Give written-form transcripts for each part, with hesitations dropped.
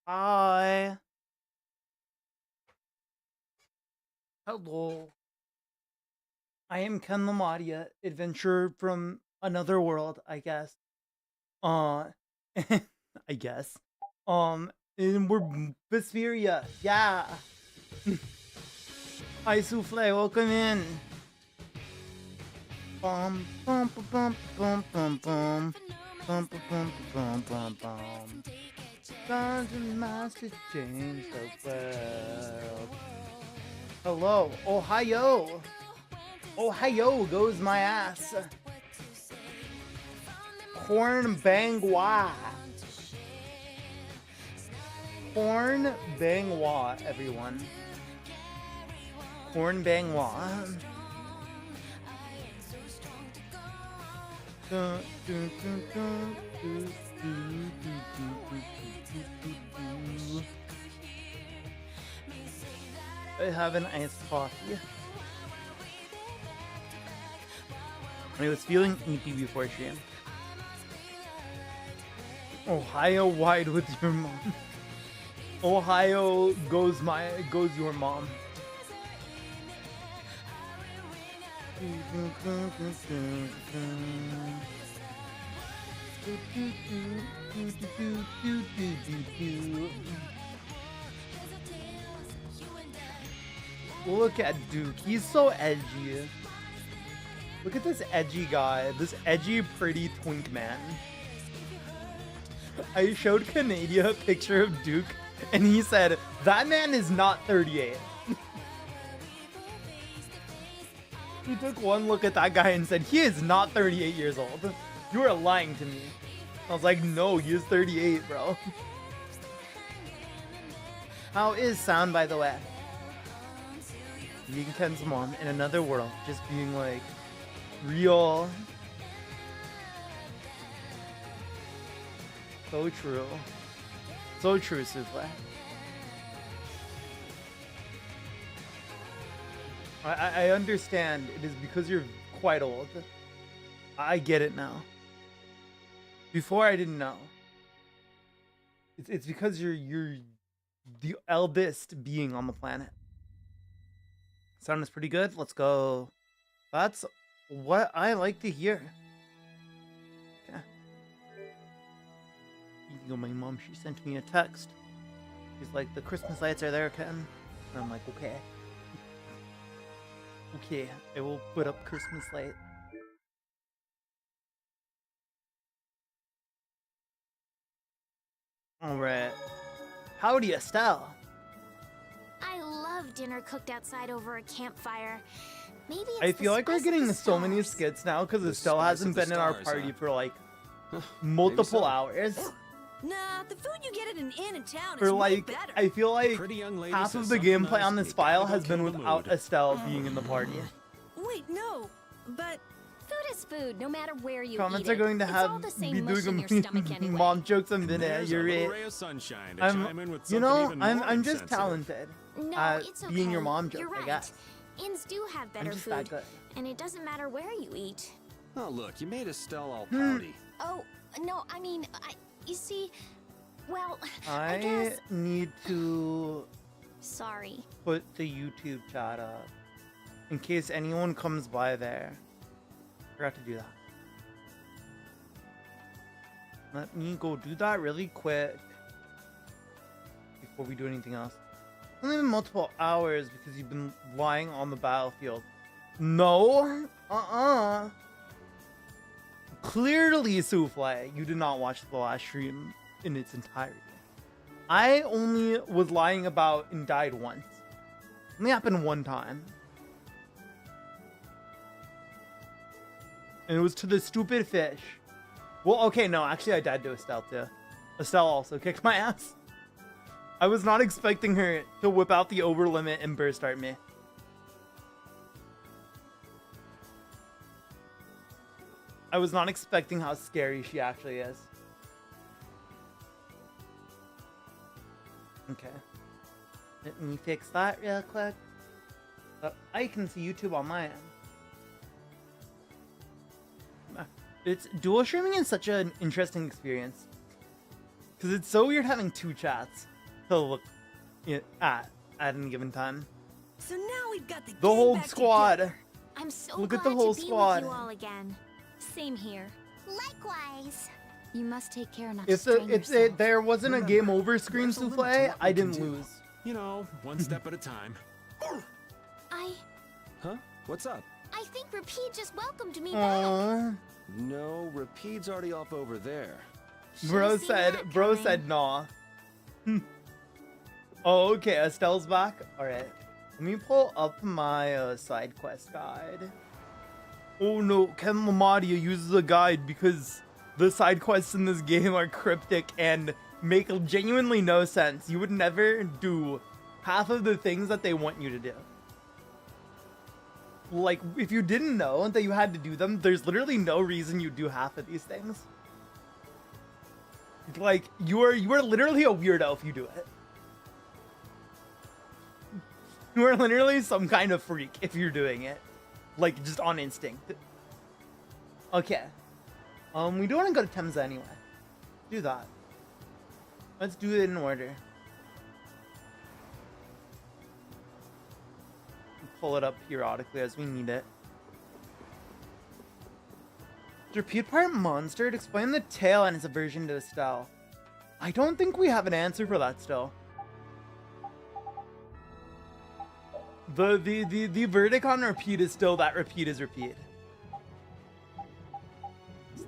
Hi. Hello. I am Ken Lamadia, adventurer from another world, I guess. Uh, I guess. And we're Vesperia. Yeah. Hi, Souffle. Welcome in. Bum, bum, bum, bum, bum, bum, bum, bum, bum, bum, bum, bum. Dungeon Master change the world. Hello. Ohio. Ohio goes my ass. Corn bangwa. Corn bangwa, everyone. Corn bangwa. I have an iced coffee. I was feeling eepy before stream. Ohio wide with your mom. Ohio goes your mom. Look at Duke, he's so edgy. Look at this edgy guy, this edgy pretty twink man. I showed Canada a picture of Duke and he said, that man is not 38. He took one look at that guy and said, he is not 38 years old. You are lying to me. I was like, no, he is 38, bro. How is sound, by the way? Being Ken's mom in another world, just being like, real. So true. So true, Souffle. I understand. It is because you're quite old. I get it now. Before I didn't know. It's because you're the eldest being on the planet. Sound is pretty good. Let's go. That's what I like to hear. Yeah. You can go, my mom, she sent me a text. She's like, the Christmas lights are there, Ken. And I'm like, okay. Okay, I will put up Christmas light. Alright. Howdy, Estelle. I love dinner cooked outside over a campfire. Maybe it's I feel like we're getting so many stars. skits now because Estelle hasn't been in our party for like multiple hours. Nah, the food you get at an inn in town For is way like, better. I feel like half of the gameplay nice on this to file go has been kill the without mood. Estelle being in the party. Wait, no, but Food is food, no matter where you Comments eat are going to It's have all the same be mush in doing your stomach anyway. mom jokes a minute. There's You're a little right. ray of sunshine to chime in with You something know, even more I'm just insensitive. talented No, at it's okay. being your mom joke, You're right. I guess. Inns do have I'm better just that food, good. and it doesn't matter where you eat. Oh, look, you made Estelle all pouty. Oh, no, I mean, you see, well, I I guess... need to Sorry. put the YouTube chat up in case anyone comes by there. Forgot to do that. Let me go do that really quick before we do anything else. It's only been multiple hours because you've been lying on the battlefield. No, Clearly, Souffle, you did not watch the last stream in its entirety. I only was lying about and died once. It only happened one time. And it was to the stupid fish. Well, okay, no, actually I died to Estelle too. Estelle also kicked my ass. I was not expecting her to whip out the over limit and burst start me. I was not expecting how scary she actually is. Okay. Let me fix that real quick. So I can see YouTube on my end. Dual streaming is such an interesting experience. Because it's so weird having two chats. to look at any given time. So now we've got the The gang whole back squad. together. I'm so Look glad at the whole to be squad. with you all again. Same here. Likewise. You must take care not to If strain yourself. there wasn't a Remember, game over screen there's a limit to souffle, what I we can didn't do. lose. You know, one step at a time. Huh? What's up? I think Rapide just welcomed me back. Aww. No, Rapide's already off over there. Bro Should've seen that coming. said nah. Oh, okay, Estelle's back. Alright. Let me pull up my side quest guide. Oh no, Ken Lamadia uses a guide because the side quests in this game are cryptic and make genuinely no sense. You would never do half of the things that they want you to do. Like, if you didn't know that you had to do them, there's literally no reason you do half of these things. Like, you are literally a weirdo if you do it. You are literally some kind of freak if you're doing it. Like, just on instinct. Okay. We do want to go to Temza anyway. Do that. Let's do it in order. Pull it up periodically as we need it. Repeat part monster to explain the tail and its aversion to Estelle. I don't think we have an answer for that still. The verdict on repeat is still that repeat is repeat.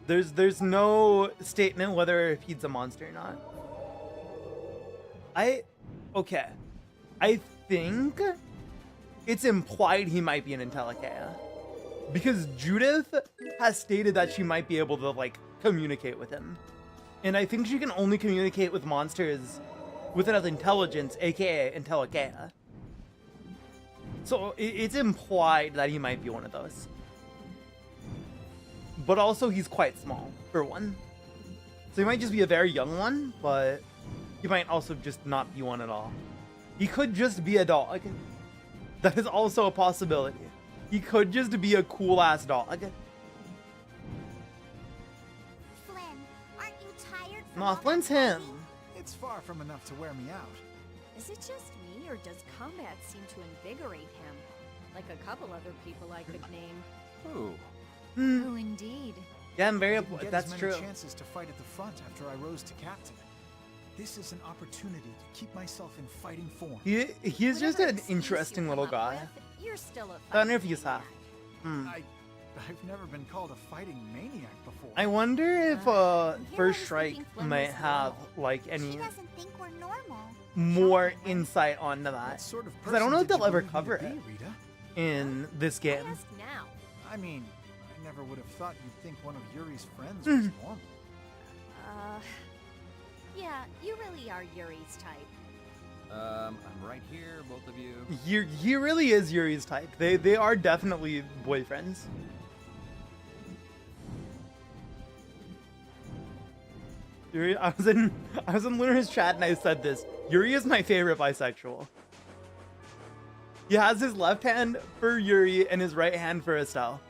There's no statement whether repeat's a monster or not. Okay. I think it's implied he might be an Intellicaea. Because Judith has stated that she might be able to, like, communicate with him. And I think she can only communicate with monsters with enough intelligence, aka Intellicaea. So it's implied that he might be one of those. But also he's quite small, for one. So he might just be a very young one, but he might also just not be one at all. He could just be a dog. That is also a possibility. He could just be a cool-ass dog. Flynn, aren't you tired from Nah, all that Flynn's him. fighting? It's far from enough to wear me out. Is it just me, or does combat seem to invigorate him? Like a couple other people I could name. Ooh. Oh, indeed. Yeah, I'm very. Didn't get That's as many true. chances to fight at the front after I rose to captain. This is an opportunity to keep myself in fighting form. He's just Whatever an excuse interesting you little come up guy. with, you're still a I wonder if fighting he's half. maniac. I've never been called a fighting maniac before. I wonder if Here I First was Strike thinking Flynn might was have normal. like She any doesn't think we're normal. more insight onto that. What sort of 'Cause I don't know if person they'll did ever you believe me cover to it be, Rita? in this game. Ask now. I mean, I never would have thought you'd think one of Yuri's friends was normal. Yeah, you really are Yuri's type. I'm right here, both of you. He really is Yuri's type. They are definitely boyfriends. Yuri, I was in Luna's chat and I said this. Yuri is my favorite bisexual. He has his left hand for Yuri and his right hand for Estelle.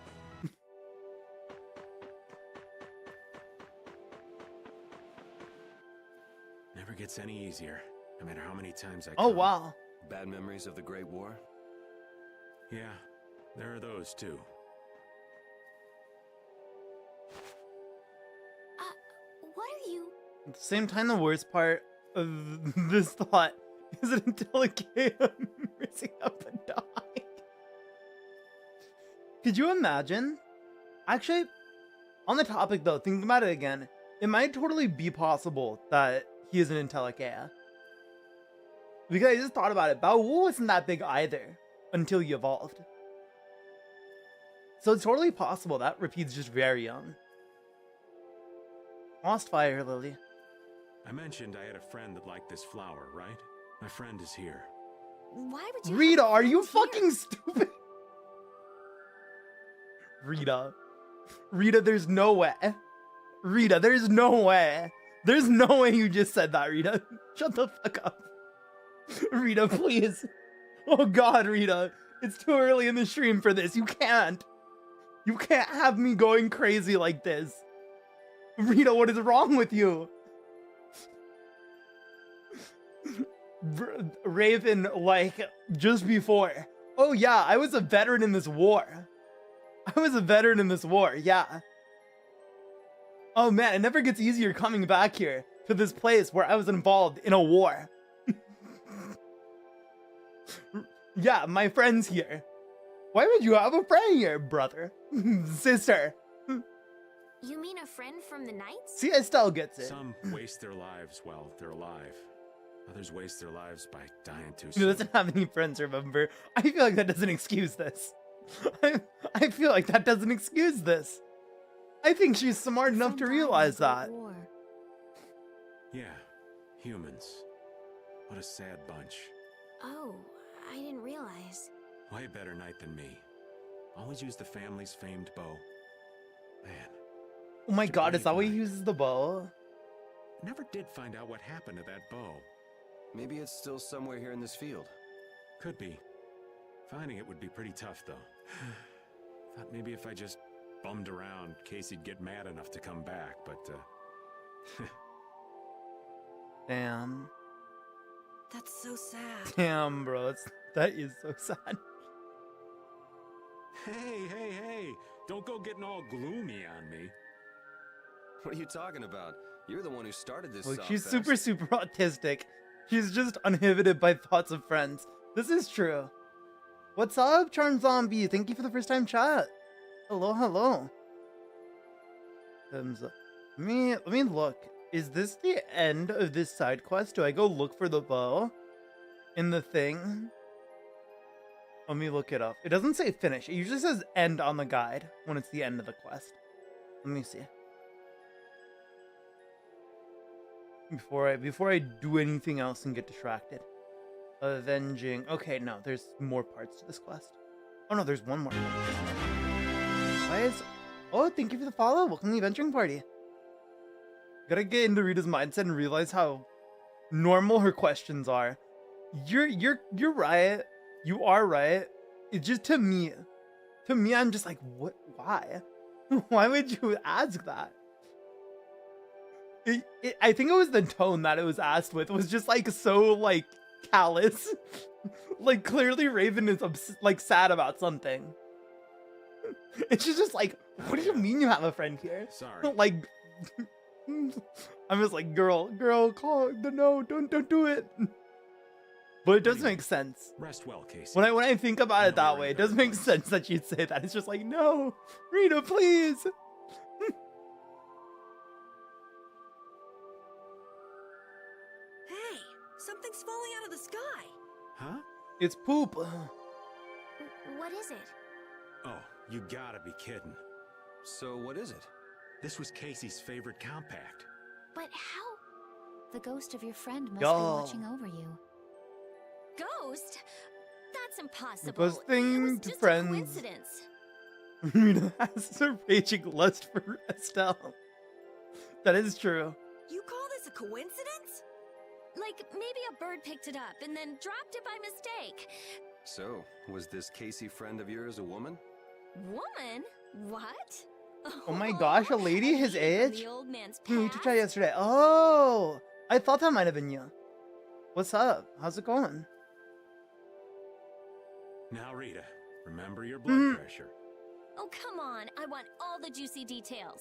Never gets any easier, no matter how many times I Oh come. wow. Bad memories of the Great War? Yeah, there are those too. What are you? At the same time, the worst part of this thought is an Intellicaea missing up and dying. Could you imagine? Actually, on the topic though, thinking about it again, it might totally be possible that he is an Intellicaea. Because I just thought about it, Bao Wu wasn't that big either until he evolved. So it's totally possible that Repeat's just very young. Lost fire, Lily. I mentioned I had a friend that liked this flower, right? My friend is here. Why would you? Rita, have are you friends here? fucking stupid? Rita, there's no way. Rita, there's no way. There's no way you just said that, Rita. Shut the fuck up. Rita, please. Oh god, Rita. It's too early in the stream for this. You can't. You can't have me going crazy like this. Rita, what is wrong with you? Raven like just before. Oh yeah, I was a veteran in this war. I was a veteran in this war, yeah. Oh man, it never gets easier coming back here to this place where I was involved in a war. Yeah, my friend's here. Why would you have a friend here, brother? Sister. You mean a friend from the Knights? See, Estelle gets it. Some waste their lives while they're alive. Others waste their lives by dying too He soon. doesn't have any friends, remember? I feel like that doesn't excuse this. I feel like that doesn't excuse this. I think she's smart enough to realize that. Yeah, humans. What a sad bunch. Oh, I didn't realize. Way better night than me. Always use the family's famed bow. Man. Oh my god, is that why he Brave uses the bow? Never did find out what happened to that bow. Maybe it's still somewhere here in this field. Could be. Finding it would be pretty tough, though. Thought maybe if I just bummed around, Casey'd get mad enough to come back, but, Damn. That's so sad. Damn, bro. That is so sad. Hey! Don't go getting all gloomy on me. What are you talking about? You're the one who started this. Look, soft she's fest. super autistic. She's just uninhibited by thoughts of friends. This is true. What's up, Charm Zombie? Thank you for the first time chat. Hello. Let me look. Is this the end of this side quest? Do I go look for the bow in the thing? Let me look it up. It doesn't say finish. It usually says end on the guide when it's the end of the quest. Let me see. Before I do anything else and get distracted. Avenging. Okay, no, there's more parts to this quest. Oh no, there's one more. Why is... Oh, thank you for the follow. Welcome to the Avenging Party. Gotta get into Rita's mindset and realize how normal her questions are. You're right. You are right. It's just to me, I'm just like, what? Why? Why would you ask that? I think it was the tone that it was asked with was just like so like callous. Like clearly Raven is like sad about something. And she's just like, what do you mean you have a friend here? Sorry. Like, I'm just like, girl, call no, don't do it. But it does make sense. Rest well, Casey. When I think about I it know that you're way, in it does better make place. sense that you'd say that. It's just like, no, Rita, please. Hey, something's falling out of the sky. Huh? It's poop. What is it? Oh, you gotta be kidding. So what is it? This was Casey's favorite compact. But how? The ghost of your friend must Yo. be watching over you. Ghost? That's impossible. Because It thing was to just friends. a coincidence. Rita has a raging lust for Estelle. That is true. You call this a coincidence? Like, maybe a bird picked it up and then dropped it by mistake. So, was this Casey friend of yours a woman? Woman? What? Oh my gosh, a lady his from age? The old man's We past? to chat yesterday. Oh, I thought that might have been you. What's up? How's it going? Now, Rita, remember your blood pressure. Oh, come on. I want all the juicy details.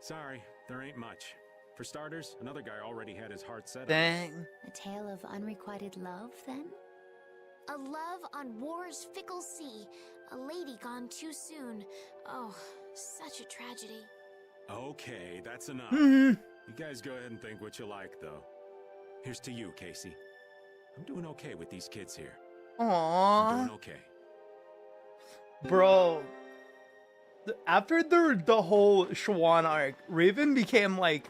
Sorry, there ain't much. For starters, another guy already had his heart set on. Dang. A tale of unrequited love, then? A love on war's fickle sea. A lady gone too soon. Oh, such a tragedy. Okay, that's enough. Mhm. You guys go ahead and think what you like, though. Here's to you, Casey. I'm doing okay with these kids here. I'm Aww. doing okay. Bro. After the whole Schwan arc, Raven became like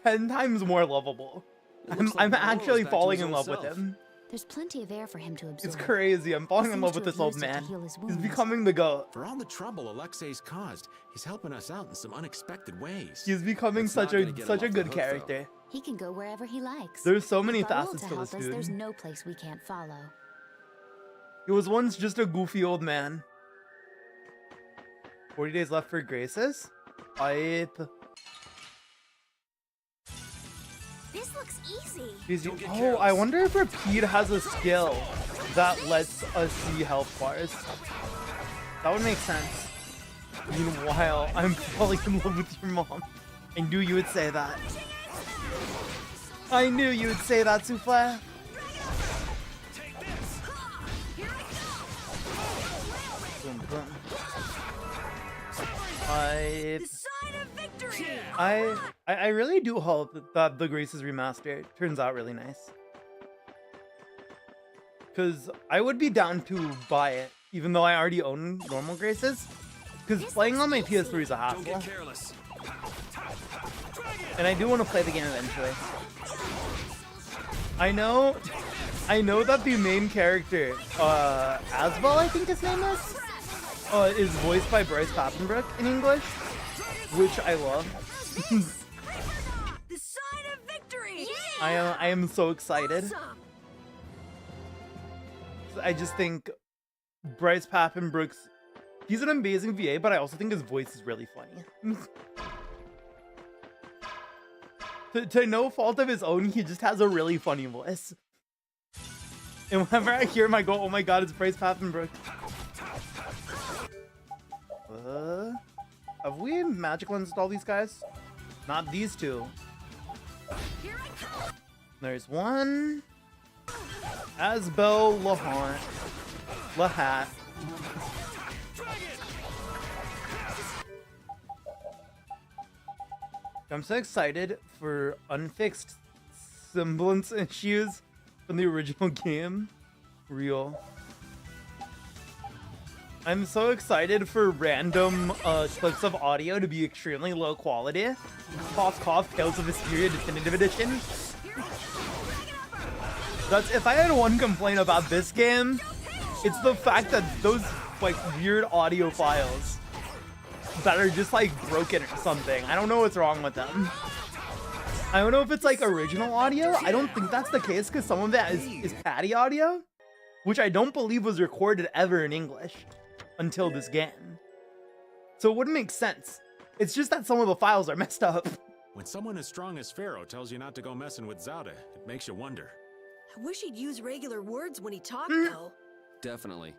10 times more lovable. I'm actually falling in love with him. There's plenty of air for him to absorb. It's crazy. I'm falling He in seems love to with have this old used it to man. heal his He's wounds. becoming the goat. For all the trouble Alexei's caused, he's helping us out in some unexpected ways. He's becoming That's such not a gonna get him such a off the good hook, though. character. He can go wherever he likes. There's so many With our will facets to to help this us, dude. there's no place we can't follow. He was once just a goofy old man. 40 days left for Graces? Hype. This looks easy. Easy. Oh, I wonder if Repeat has a skill that lets us see health bars. That would make sense. Meanwhile, I'm falling in love with your mom. I knew you would say that. I knew you would say that, Souffle. Boom, boom. I really do hope that the Graces remaster turns out really nice. Because I would be down to buy it, even though I already own normal Graces. Because playing on my PS3 is a hassle. And I do want to play the game eventually. I know that the main character, Asbel, I think his name is voiced by Bryce Papenbrook in English, which I love. The sign of victory! I am so excited. Awesome. I just think Bryce Papenbrook's, he's an amazing VA, but I also think his voice is really funny. to no fault of his own, he just has a really funny voice. And whenever I hear him, I go, oh my god, it's Bryce Papenbrook. Have we magic ones all these guys? Not these two. There's one. Asbel Lahat. I'm so excited for unfixed semblance issues from the original game. Real. I'm so excited for random clips of audio to be extremely low quality. Cough cough, Tales of Vesperia Definitive Edition. That's, if I had one complaint about this game, it's the fact that those like weird audio files that are just like broken or something. I don't know what's wrong with them. I don't know if it's like original audio. I don't think that's the case because some of that is patty audio, which I don't believe was recorded ever in English until this game. So it wouldn't make sense. It's just that some of the files are messed up. When someone as strong as Pharaoh tells you not to go messing with Zaude, it makes you wonder. I wish he'd use regular words when he talked, though. Definitely.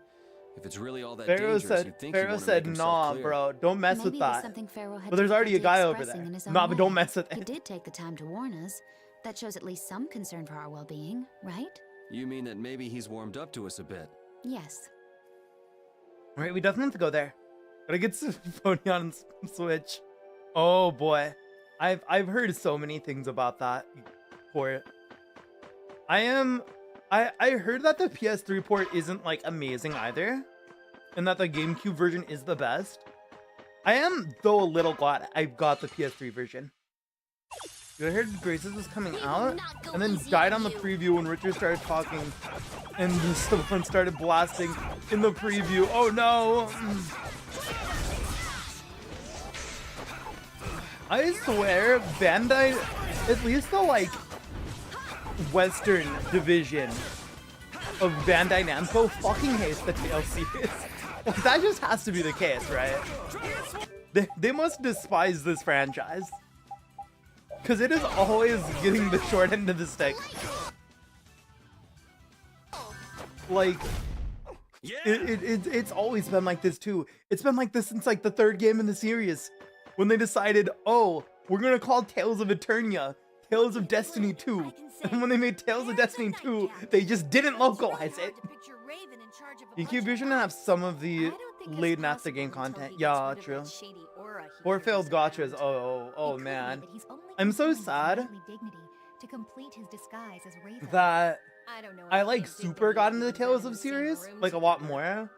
If it's really all that Pharaoh dangerous, you'd think he'd Pharaoh want to said, make nah, himself clear. bro, don't mess Maybe with it was that. something Pharaoh had But there's already a difficulty guy over expressing there. in his own Nah, but don't way. mess with He it. did take the time to warn us. That shows at least some concern for our well-being, right? You mean that maybe he's warmed up to us a bit? Yes. Alright, we definitely have to go there. Gotta get Symphony on Switch. Oh boy. I've heard so many things about that port. I heard that the PS3 port isn't like amazing either. And that the GameCube version is the best. I am though a little glad I got the PS3 version. I heard Graces was coming out and then died on the preview when Richard started talking and someone started blasting in the preview. Oh no! I swear Bandai, at least the like Western division of Bandai Namco fucking hates the Tales series. Like, that just has to be the case, right? They must despise this franchise. Because it is always getting the short end of the stick. Like, it's always been like this too. It's been like this since like the third game in the series. When they decided, oh, we're gonna call Tales of Eternia Tales of Destiny 2. And when they made Tales of Destiny 2, they just didn't localize it. Incubition have some of the late and after game content. Yeah, true. Or failed gotchas. Oh man. I'm so sad that I like super got into the Tales of series like a lot more.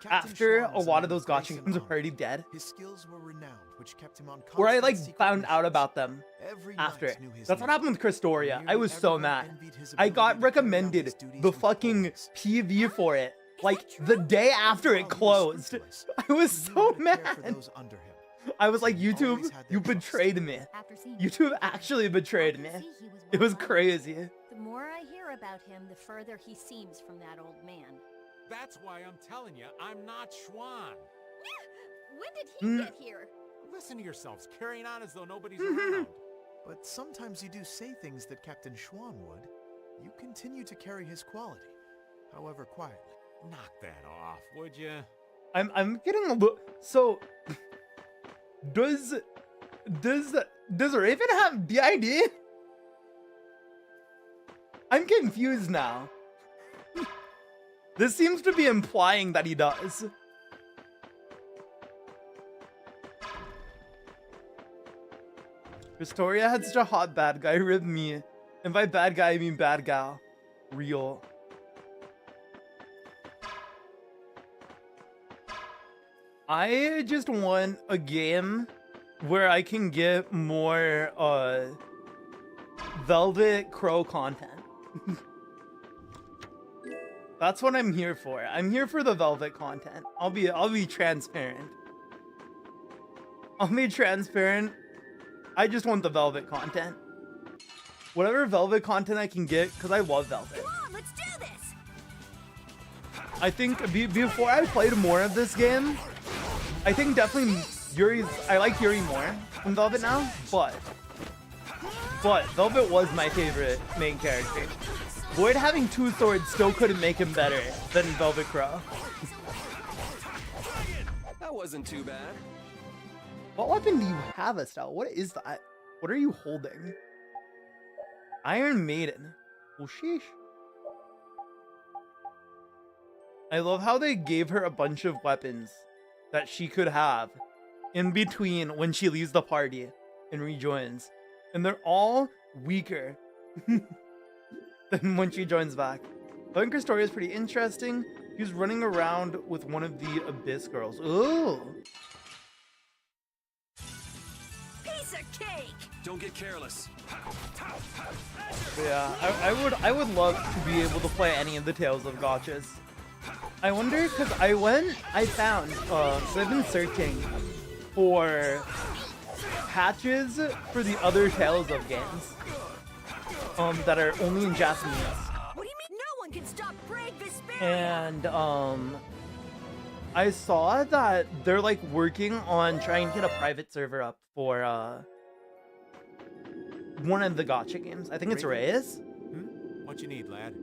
After a lot of those gotcha games are already dead. His skills were renowned, which kept him on Where I like constant found secret out missions. about them Every after. knight knew his That's what name. happened with Christoria. I was so Everyone mad. envied his I ability got to carry out recommended his duties the with fucking boldness. PV for it. Like the day after it closed. I was He knew so how to care for mad. those under him. I was like, He YouTube, always had you their trust. betrayed me. YouTube actually betrayed me. It was crazy. The more I hear about him, the further he seems from that old man. That's why I'm telling you, I'm not Schwan. When did he get here? Listen to yourselves, carrying on as though nobody's around. But sometimes you do say things that Captain Schwan would. You continue to carry his quality, however quietly. Knock that off, would you? I'm getting a little. So, does Raven have DID? I'm confused now. This seems to be implying that he does. Vesperia had such a hot bad guy rib me. And by bad guy, I mean bad gal. Real. I just want a game where I can get more Velvet Crow content. That's what I'm here for. I'm here for the Velvet content. I'll be transparent. I'll be transparent. I just want the Velvet content. Whatever Velvet content I can get, because I love Velvet. Come on, let's do this. I think before I played more of this game, I think definitely I like Yuri more than Velvet now, but Velvet was my favorite main character. Void having two swords still couldn't make him better than Velvet Crow. That wasn't too bad. What weapon do you have, Estelle? What is that? What are you holding? Iron Maiden. Oh, sheesh. I love how they gave her a bunch of weapons that she could have in between when she leaves the party and rejoins. And they're all weaker than when she joins back. I think her story is pretty interesting. He's running around with one of the Abyss girls. Ooh. Piece of cake. Don't get careless. But yeah, I would love to be able to play any of the Tales of Gotchas. I wonder, because I found, so I've been searching for patches for the other Tales of games that are only in Japanese. What do you mean? No one can stop brave Vesperia. And I saw that they're like working on trying to get a private server up for one of the gotcha games. I think it's Reyes. What you need, lad?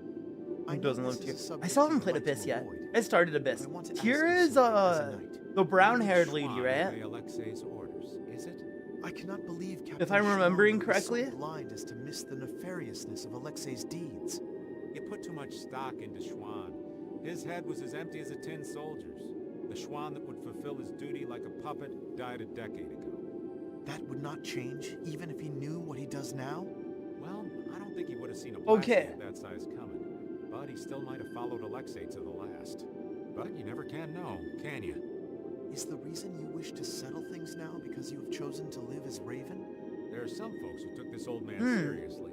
Who doesn't live Tyr? I still haven't played Abyss yet. I started Abyss. Tyr is the brown-haired lady, right? Alexei's orders, is it? I cannot believe Captain If I'm remembering Schwan was correctly. so blind as to miss the nefariousness of Alexei's deeds. You put too much stock into Schwan. His head was as empty as a tin soldier's. The Schwan that would fulfill his duty like a puppet died a decade ago. That would not change, even if he knew what he does now? Well, I don't think he would have seen a Okay. blast of that size coming. But he still might have followed Alexei to the last. But you never can know, can you? Is the reason you wish to settle things now because you have chosen to live as Raven? There are some folks who took this old man seriously.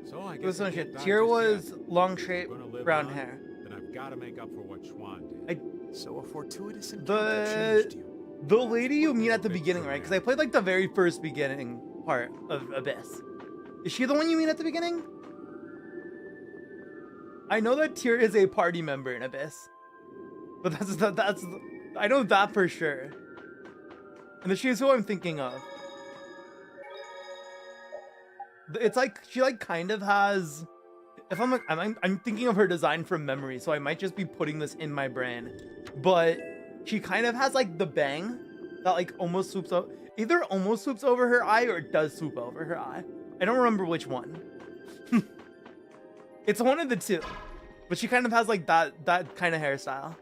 So I guess I can't die Tyr just was yet. long, If straight, we're gonna live brown on, hair. Then I've got to make up for what Schwan did. So a fortuitous encounter changed you. The lady you meet at the beginning, right? Because I played like the very first beginning part of Abyss. Is she the one you meet at the beginning? I know that Tyr is a party member in Abyss, but that's I know that for sure. And she's who I'm thinking of. It's like she like kind of has. If I'm like I'm thinking of her design from memory, so I might just be putting this in my brain. But she kind of has like the bang that like almost swoops up, either almost swoops over her eye or it does swoop over her eye. I don't remember which one. It's one of the two, but she kind of has like that kind of hairstyle.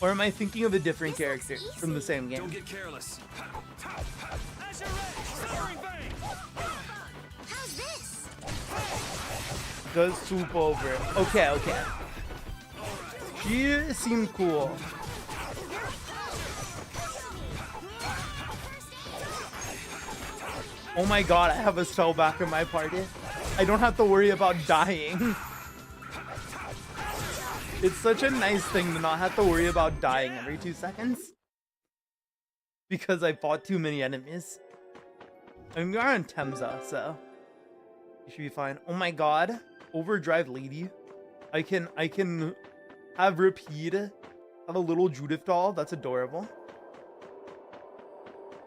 Or am I thinking of a different character from the same game? Don't get careless. How's this? Does swoop over. Okay. She seemed cool. Oh my god, I have a spell back in my party. I don't have to worry about dying. It's such a nice thing to not have to worry about dying every 2 seconds. Because I fought too many enemies. I mean, we are on Temza, so you should be fine. Oh my god. Overdrive lady. I can have Repeat have a little Judith doll. That's adorable.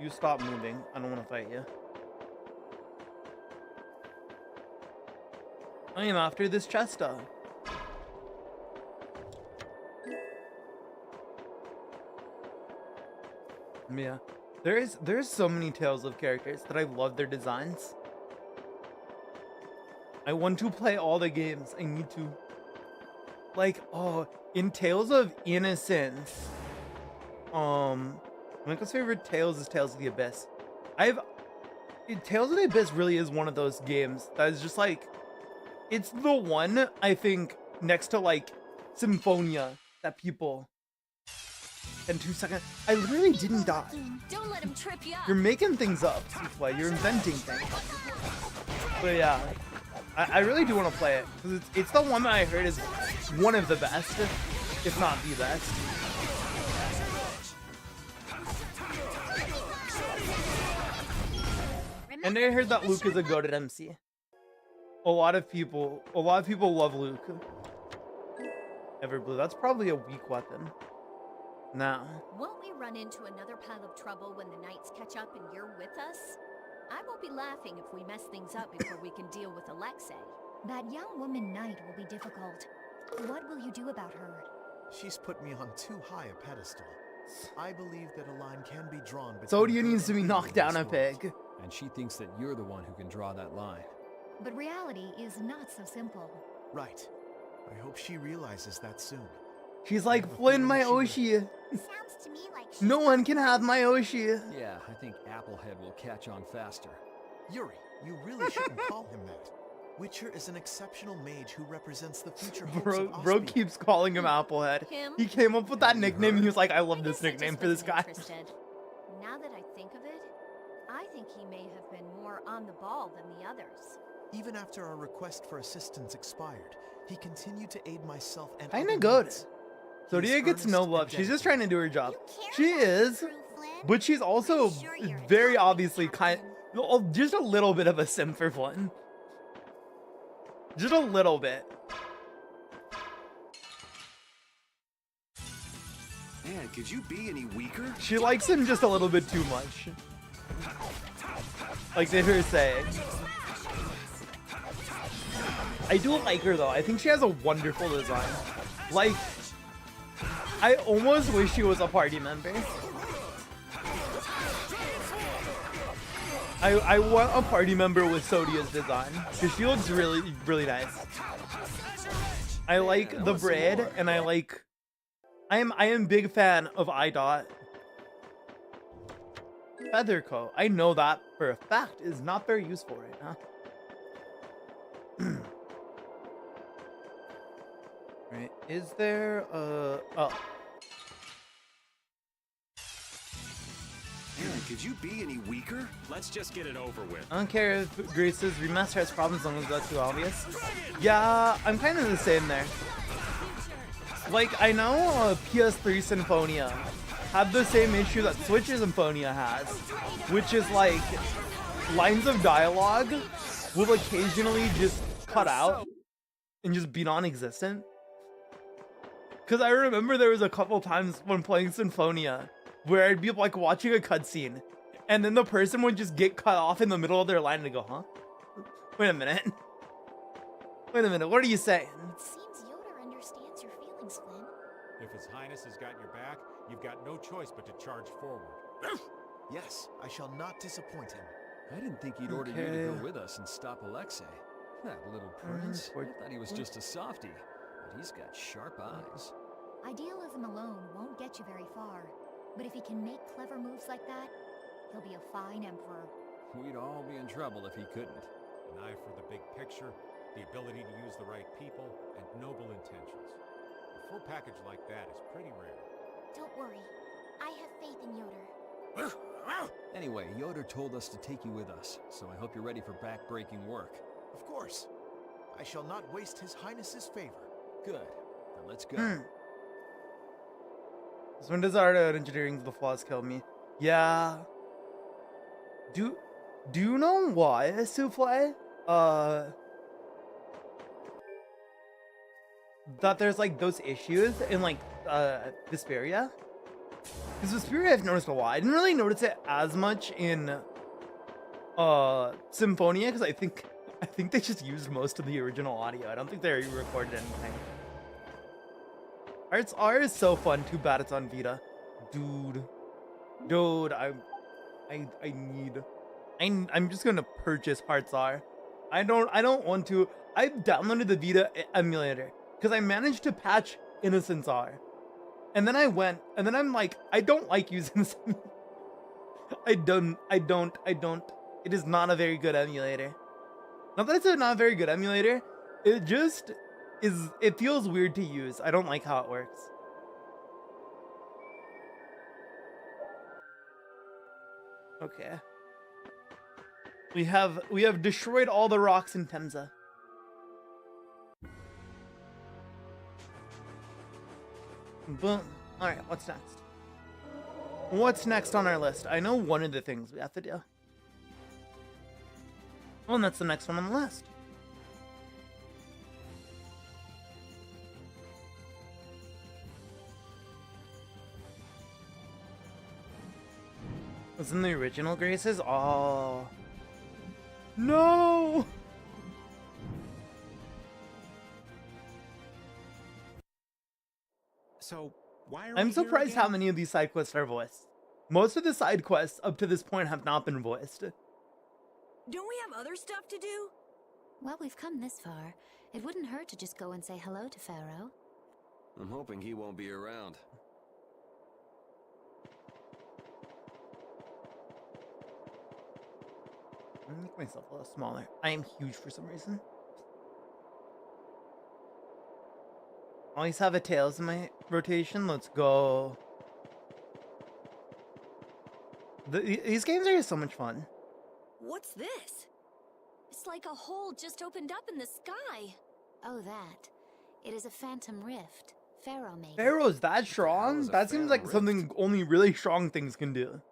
You stop moving. I don't want to fight you. I am after this chest though. Yeah. There's so many Tales of characters that I love their designs. I want to play all the games. I need to. Like, oh, in Tales of Innocence. Michael's favorite Tales is Tales of the Abyss. Tales of the Abyss really is one of those games that is just like, it's the one, I think, next to like Symphonia that people. And 2 seconds. I literally didn't die. Don't let him trip you up. You're making things up, Souffle. You're inventing things. But yeah, I really do want to play it because it's the one that I heard is one of the best, if not the best. And I heard that Luke is a goated MC. A lot of people love Luke. Everblue. That's probably a weak weapon. Now. Won't we run into another pile of trouble when the knights catch up and you're with us? I won't be laughing if we mess things up before we can deal with Alexei. That young woman knight will be difficult. What will you do about her? She's put me on too high a pedestal. I believe that a line can be drawn between Zaude good needs to and be evil knocked in down this a world. peg. And she thinks that you're the one who can draw that line. But reality is not so simple. Right. I hope she realizes that soon. She's like, Flynn, my Oshi. Sounds to me like she's No one can have my Oshi. Yeah, I think Applehead will catch on faster. Yuri, you really shouldn't call him that. Witcher is an exceptional mage who represents the future hopes Bro of Austria. keeps calling him Applehead. Him? He came up with that nickname. He was like, I love I this guess I nickname just for this wasn't guy. interested. Now that I think of it, I think he may have been more on the ball than the others. Even after our request for assistance expired, he continued to aid myself and Kinda other good. knights. Zodia He's gets no earnest love. and She's just dedicated. trying to do her job. You care She about the is, crew, Flynn. but she's also I'm sure you're very happy, obviously just a little bit of a sim for Flynn. Just a little bit. Man, could you be any weaker? She likes him just a little bit too much. Like they were saying. I do like her though. I think she has a wonderful design. Like, I almost wish she was a party member. I want a party member with Sodia's design because she looks really, really nice. I like the braid, and I am big fan of iDot. Feather coat. I know that for a fact is not very useful right now. Right? Is there oh. Man, could you be any weaker? Let's just get it over with. I don't care if Grace's remaster has problems as long as that's too obvious. Yeah, I'm kind of the same there. Like, I know PS3 Symphonia had the same issue that Switch Symphonia has, which is like, lines of dialogue will occasionally just cut out and just be non-existent. Because I remember there was a couple times when playing Symphonia where I'd be like watching a cutscene, and then the person would just get cut off in the middle of their line and go, huh? Wait a minute. Wait a minute, what are you saying? It seems Yoder understands your feelings, Flynn. If His Highness has got your back, you've got no choice but to charge forward. Yes, I shall not disappoint him. I didn't think he'd order you to go with us and stop Alexei. That little prince. I thought he was just a softie, but he's got sharp eyes. Idealism alone won't get you very far. But if he can make clever moves like that, he'll be a fine emperor. We'd all be in trouble if he couldn't. An eye for the big picture, the ability to use the right people, and noble intentions. A full package like that is pretty rare. Don't worry. I have faith in Yoder. Anyway, Yoder told us to take you with us, so I hope you're ready for back-breaking work. Of course. I shall not waste His Highness's favor. Good. Then let's go. So when does art engineering the flaws kill me? Yeah. Do you know why, Souffle? That there's like those issues in like Vesperia? Because Vesperia I've noticed a lot. I didn't really notice it as much in Symphonia, because I think they just used most of the original audio. I don't think they recorded anything. Hearts R is so fun. Too bad it's on Vita. Dude, I'm just gonna purchase Hearts R. I don't want to. I downloaded the Vita emulator because I managed to patch Innocence R. And then I'm like, I don't like using this. I don't. It is not a very good emulator. Not that it's not a very good emulator. It just is, it feels weird to use. I don't like how it works. Okay. We have destroyed all the rocks in Temza. Boom. Alright, what's next? What's next on our list? I know one of the things we have to do. Oh, and that's the next one on the list. Was in the original Graces? Oh. No! So, why are I'm we here surprised again? how many of these side quests are voiced. Most of the side quests up to this point have not been voiced. Don't we have other stuff to do? Well, we've come this far. It wouldn't hurt to just go and say hello to Pharaoh. I'm hoping he won't be around. I'm gonna make myself a little smaller. I am huge for some reason. Always have a Tails in my rotation. Let's go. These games are so much fun. What's this? It's like a hole just opened up in the sky. Oh, that. It is a phantom rift. Pharaoh made it. Pharaoh's that strong? That seems like something only really strong things can do.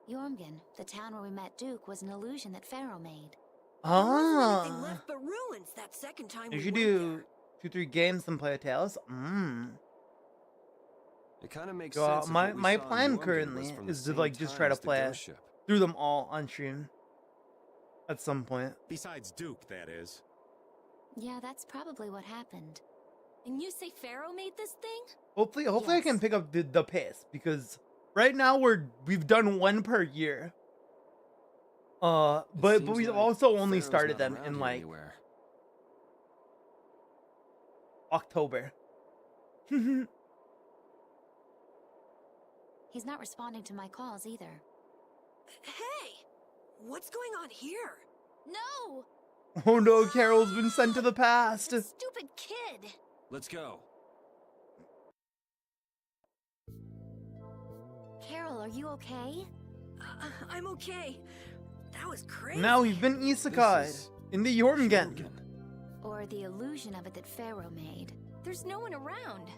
Jormungand, the town where we met Duke, was an illusion that Pharaoh made. There wasn't Ah. anything left but ruins that second time You we should went do 2-3 games and play a Tails. It kind of makes So, sense. if what we my saw in plan Jormungand currently was from the is to same like just time try to as the play ghost ship. through them all on stream at some point. Besides Duke, that is. Yeah, that's probably what happened. And you say Pharaoh made this thing? Hopefully I can Yes. pick up the pace, because right now we've done one per year. But seems we've like also only Pharaoh's started not them around in here like anywhere. October. He's not responding to my calls either. Hey! What's going on here? No! Oh no, Carol's been sent to the past. That stupid kid! Let's go. Carol, are you okay? I'm okay. That was crazy. Now we've been isekai'd is into Jormungand. Or the illusion of it that Pharaoh made. There's no one around.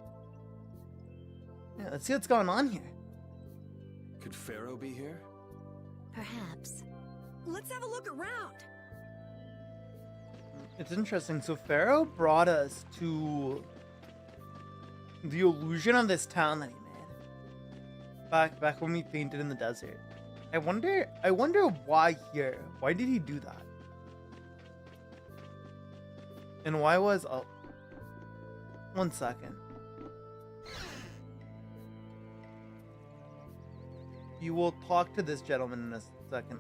Yeah, let's see what's going on here. Could Pharaoh be here? Perhaps. Let's have a look around. It's interesting. So Pharaoh brought us to the illusion of this town that he made. Back when we painted in the desert. I wonder why here? Why did he do that? And why was 1 second. You will talk to this gentleman in a second.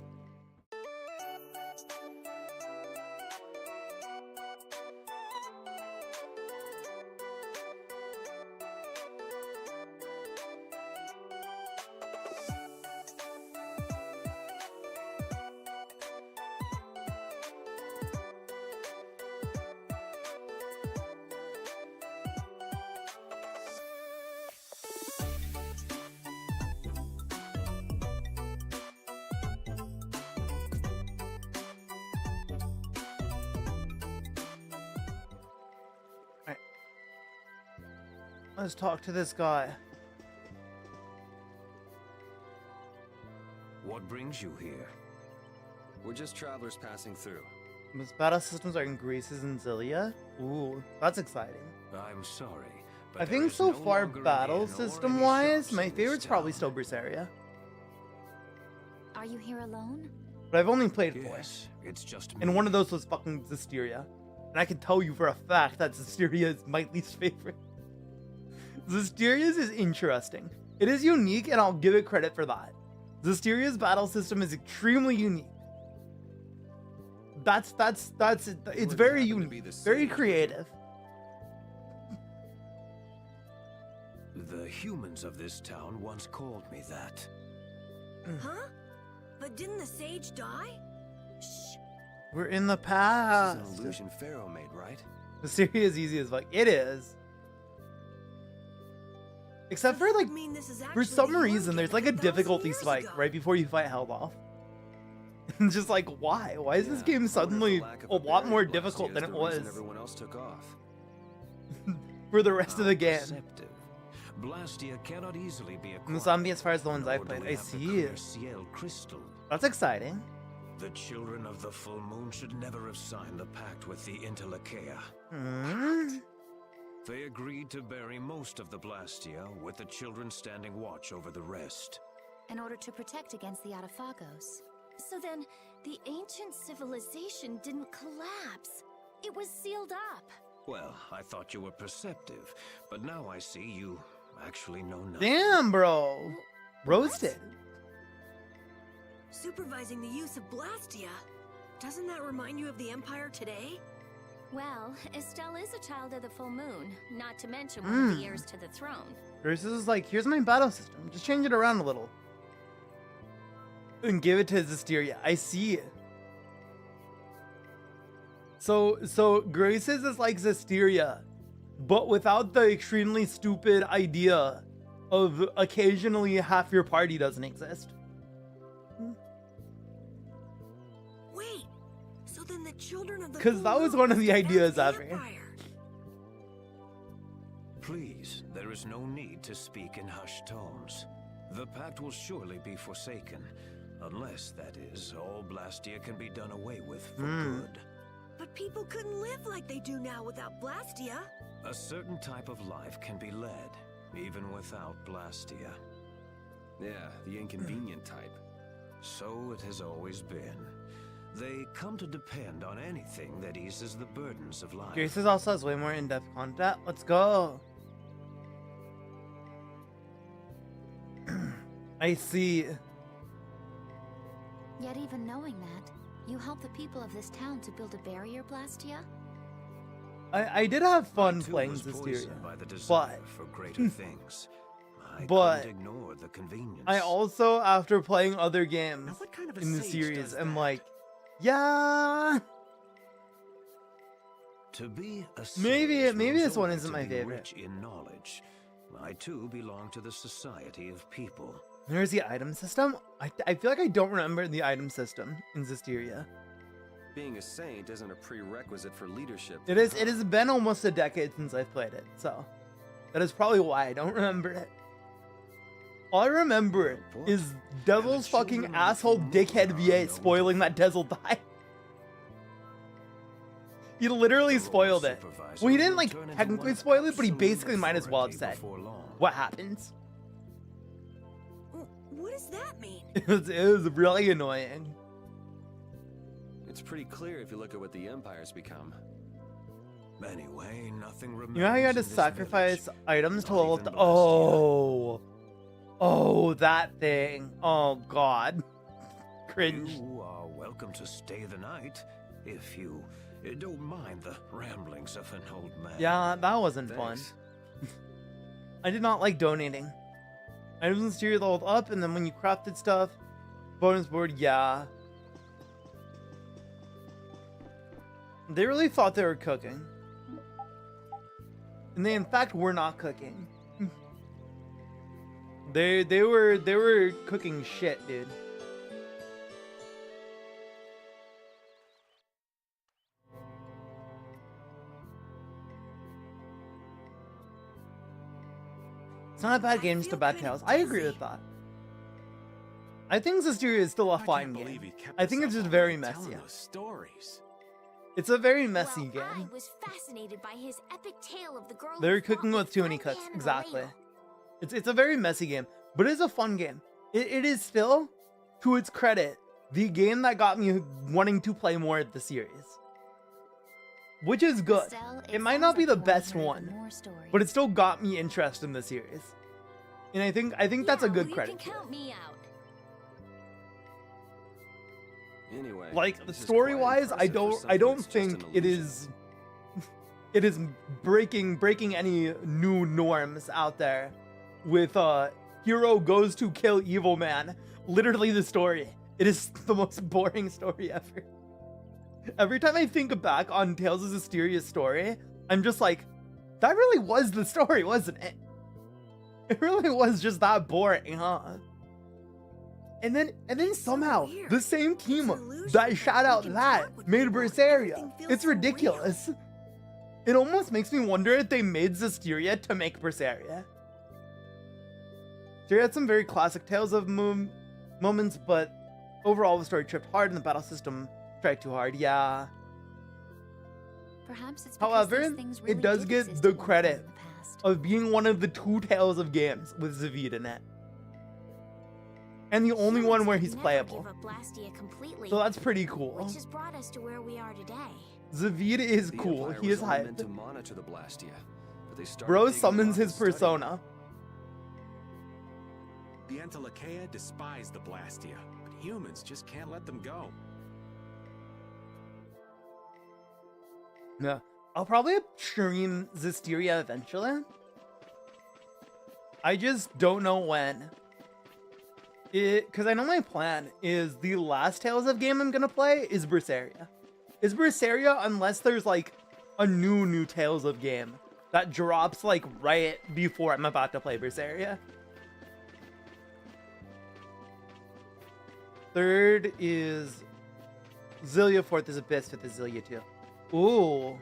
Let's talk to this guy. What brings you here? We're just travelers passing through. Most battle systems are in Graces and Zilia. Ooh, that's exciting. I'm sorry, I think so far, battle system wise, my favorite's probably still Vesperia. Are you here alone? But I've only played 4. Yes, it's just me. And one of those was fucking Vesperia. And I can tell you for a fact that Vesperia is my least favorite. Vesteria's is interesting. It is unique, and I'll give it credit for that. Vesteria's battle system is extremely unique. It's very unique, very creative. The humans of this town once called me that. Huh? But didn't the sage die? Shh. We're in the past. This is an illusion Pharaoh made, right? Vesperia is easy as fuck. It is. Except for like, for some reason, there's like a difficulty spike right before you fight Heldoff. And just like, why? Why is this game suddenly a lot more difficult than it was Everyone else took off. for the rest of the game? Blastia cannot easily be And the zombie, as far as the ones I've played, I see it. Crystal. That's exciting. The children of the full moon should never have signed the pact with the Interlakeia. They agreed to bury most of the Blastia, with the children standing watch over the rest. In order to protect against the Adaphagos. So then, the ancient civilization didn't collapse. It was sealed up. Well, I thought you were perceptive, but now I see you actually know nothing. Damn, bro. Roasted. Supervising the use of Blastia. Doesn't that remind you of the Empire today? Well, Estelle is a child of the full moon, not to mention one of the heirs to the throne. Versus is like, here's my battle system. Just change it around a little. And give it to Vesperia. I see it. So Grace's is like Vesperia, but without the extremely stupid idea of occasionally half your party doesn't exist. Wait, so then the children of the Because that was one of the ideas ever. Please, there is no need to speak in hushed tones. The pact will surely be forsaken, unless, that is, all Blastia can be done away with for good. But people couldn't live like they do now without Blastia. A certain type of life can be led, even without Blastia. Yeah, the inconvenient type. So it has always been. They come to depend on anything that eases the burdens of life. Grace's also has way more in-depth content. Let's go. I see. Yet even knowing that, you help the people of this town to build a barrier, Blastia? I did have fun too playing was Vesperia, poisoned by the desire for greater things. I but couldn't ignore the convenience. I also, after playing other games what kind of a in the sage series, does am that? like, yeah, To be a maybe sage maybe means this one only isn't to my be favorite. rich in knowledge. I too belong to the society of people. There's the item system. I feel like I don't remember the item system in Vesperia. Being a saint isn't a prerequisite for leadership. It is. It has been almost a decade since I've played it, so that is probably why I don't remember it. All I remember is Devil's fucking asshole dickhead V8 spoiling that Dezel die. He literally spoiled it. Well, he didn't like technically spoil it, but he basically might as well have said what happens. What does that mean? It was really annoying. It's pretty clear if you look at what the Empire's become. Anyway, nothing remains. You know how you had to in this sacrifice village? items to Not level up even the... Blastia. Oh, that thing. Oh, God. Cringe. You are welcome to stay the night, if you don't mind the ramblings of an old man. Yeah, that wasn't fun. Thanks. I did not like donating. Items in Styria leveled up, and then when you crafted stuff, bonus board, yeah. They really thought they were cooking. And they in fact were not cooking. They were cooking shit, dude. It's not a bad game, just a bad tales. I agree with that. I think Vesperia is still a fine game. I think it's just very messy. Stories. It's a very messy Well, I game. was fascinated by his epic tale of the girl who They're fought cooking with too many one cooks. pan and a Exactly. ladle. It's a very messy game, but it is a fun game. It is still, to its credit, the game that got me wanting to play more of the series. Which is good. Estelle, It might not sounds be the like you wanna best hear one, even more stories. but it still got me interested in the series. And I think that's a Yeah, good well, credit. You can count me out. Anyway, Like this is story-wise, quite I impressive for don't something that's just think an it illusion. is breaking any new norms out there with hero goes to kill evil man. Literally the story. It is the most boring story ever. Every time I think back on Tales of Zestiria's story, I'm just like, that really was the story, wasn't it? It really was just that boring, huh? And then somehow weird. the same team It's an illusion, that but shout we out can that talk with made people. Berseria. Everything feels It's so real. ridiculous. It almost makes me wonder if they made Zestiria to make Berseria. She had some very classic Tales of moments, but overall the story tripped hard and the battle system tried too hard. Yeah. Perhaps it's because However, these things really it does did get exist the at one point credit in the past. of being one of the 2 Tales of games with Zaude in it. And the only Humans one where could he's never playable. give up Blastia completely, So that's pretty cool. which has brought us to where we are today. Zaude is The cool. Empire He was is only meant hyped. to monitor the Blastia, but they started Bro digging summons them his up and studying persona. The Entelekea despise the Blastia, but humans just can't let them go. Yeah. I'll probably stream Zestiria eventually. I just don't know when. Because I know my plan is the last Tales of game I'm gonna play is Berseria. Is Berseria unless there's like a new Tales of game that drops like right before I'm about to play Berseria. Third is Zillia. Fourth is Abyss. Fifth is Zillia 2. Ooh.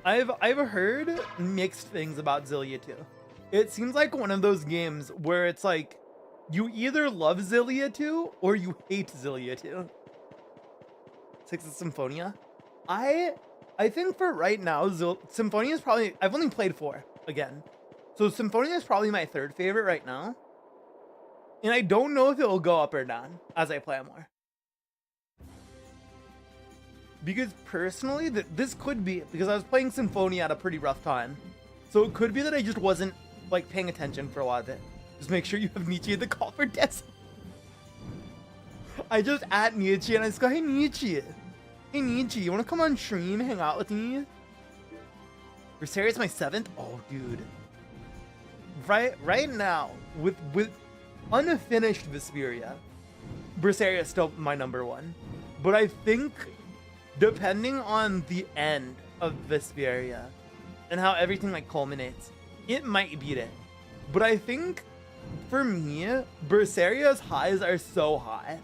I've heard mixed things about Zillia 2. It seems like one of those games where it's like you either love Zillia 2 or you hate Zillia 2. 6 is Symphonia. I think for right now, Symphonia is probably, I've only played 4 again. So Symphonia is probably my 3rd favorite right now. And I don't know if it will go up or down as I play more. Because personally, this could be, because I was playing Symphonia at a pretty rough time. So it could be that I just wasn't like paying attention for a lot of it. Just make sure you have Nietzsche in the call for death. I just at Nietzsche and I just go, hey Nietzsche. Hey Nietzsche, you wanna come on stream, hang out with me? Versaria's my 7th? Oh dude. Right now, with unfinished Vesperia, Berseria is still my number 1. But I think depending on the end of Vesperia and how everything like culminates, it might beat it. But I think for me, Berseria's highs are so high.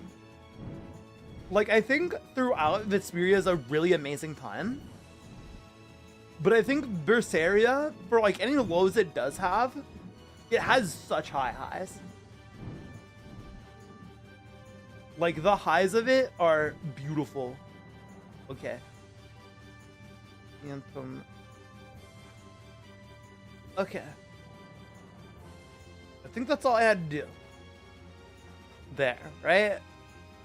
Like I think throughout Vesperia is a really amazing time. But I think Berseria, for like any lows it does have, it has such high highs. Like the highs of it are beautiful. Okay. Anthem. Okay. I think that's all I had to do. There, right?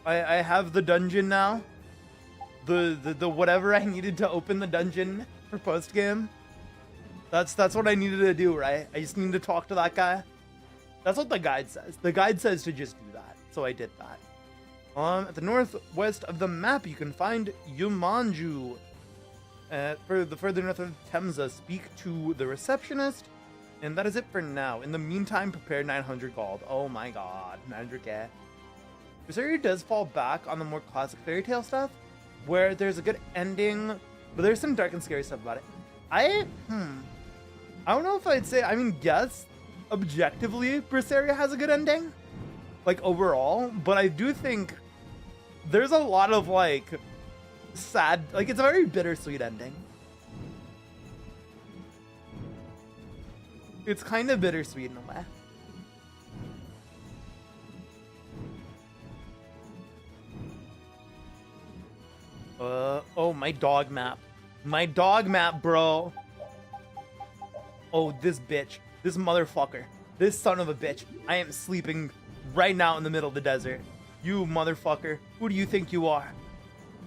I have the dungeon now. The whatever I needed to open the dungeon for post game. That's what I needed to do, right? I just needed to talk to that guy. That's what the guide says. The guide says to just do that. So I did that. At the northwest of the map, you can find Yumanju. For the further north of Temza, speak to the receptionist. And that is it for now. In the meantime, prepare 900 gold. Oh my god, 900k. Berseria does fall back on the more classic fairy tale stuff, where there's a good ending, but there's some dark and scary stuff about it. I don't know if I'd say, I mean, yes, objectively, Berseria has a good ending, like overall, but I do think there's a lot of like sad, like it's a very bittersweet ending. It's kind of bittersweet in a way. my dog map. My dog map, bro. Oh, this bitch. This motherfucker. This son of a bitch. I am sleeping right now in the middle of the desert. You motherfucker. Who do you think you are?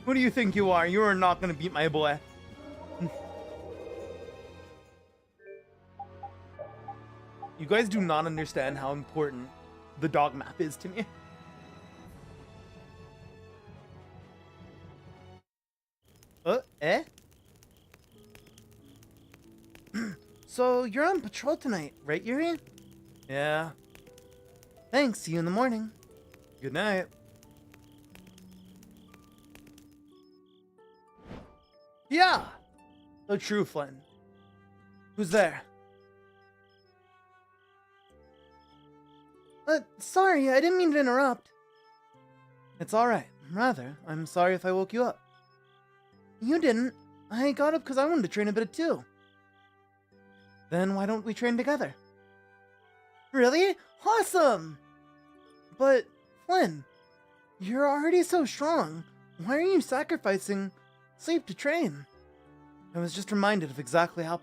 Who do you think you are? You are not gonna beat my boy. You guys do not understand how important the dog map is to me. Eh? So, you're on patrol tonight, right, Yuri? Yeah. Thanks, see you in the morning. Good night. Yeah! So true, Flynn. Who's there? Sorry, I didn't mean to interrupt. It's alright. Rather, I'm sorry if I woke you up. You didn't. I got up because I wanted to train a bit too. Then why don't we train together? Really? Awesome! But, Flynn, you're already so strong. Why are you sacrificing sleep to train? I was just reminded of exactly how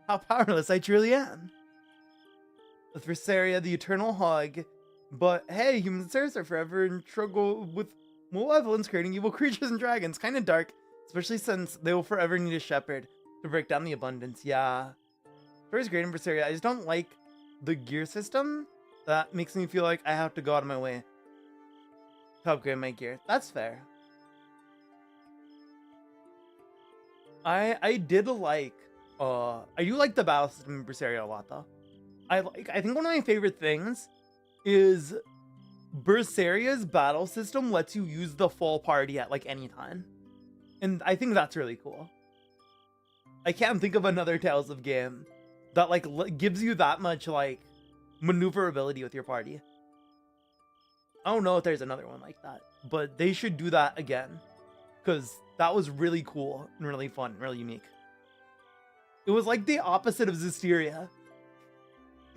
powerless I truly am. With Vesperia, the eternal hog. But hey, human serfs are forever in struggle with malevolence, creating evil creatures and dragons. Kind of dark, especially since they will forever need a shepherd to break down the abundance. Yeah. Story's great in Vesperia. I just don't like the gear system. That makes me feel like I have to go out of my way to upgrade my gear. That's fair. I did like I do like the battle system in Berseria a lot though. I think one of my favorite things is Berseria's battle system lets you use the full party at like any time. And I think that's really cool. I can't think of another Tales of game that like gives you that much like maneuverability with your party. I don't know if there's another one like that, but they should do that again because that was really cool and really fun and really unique. It was like the opposite of Zestiria.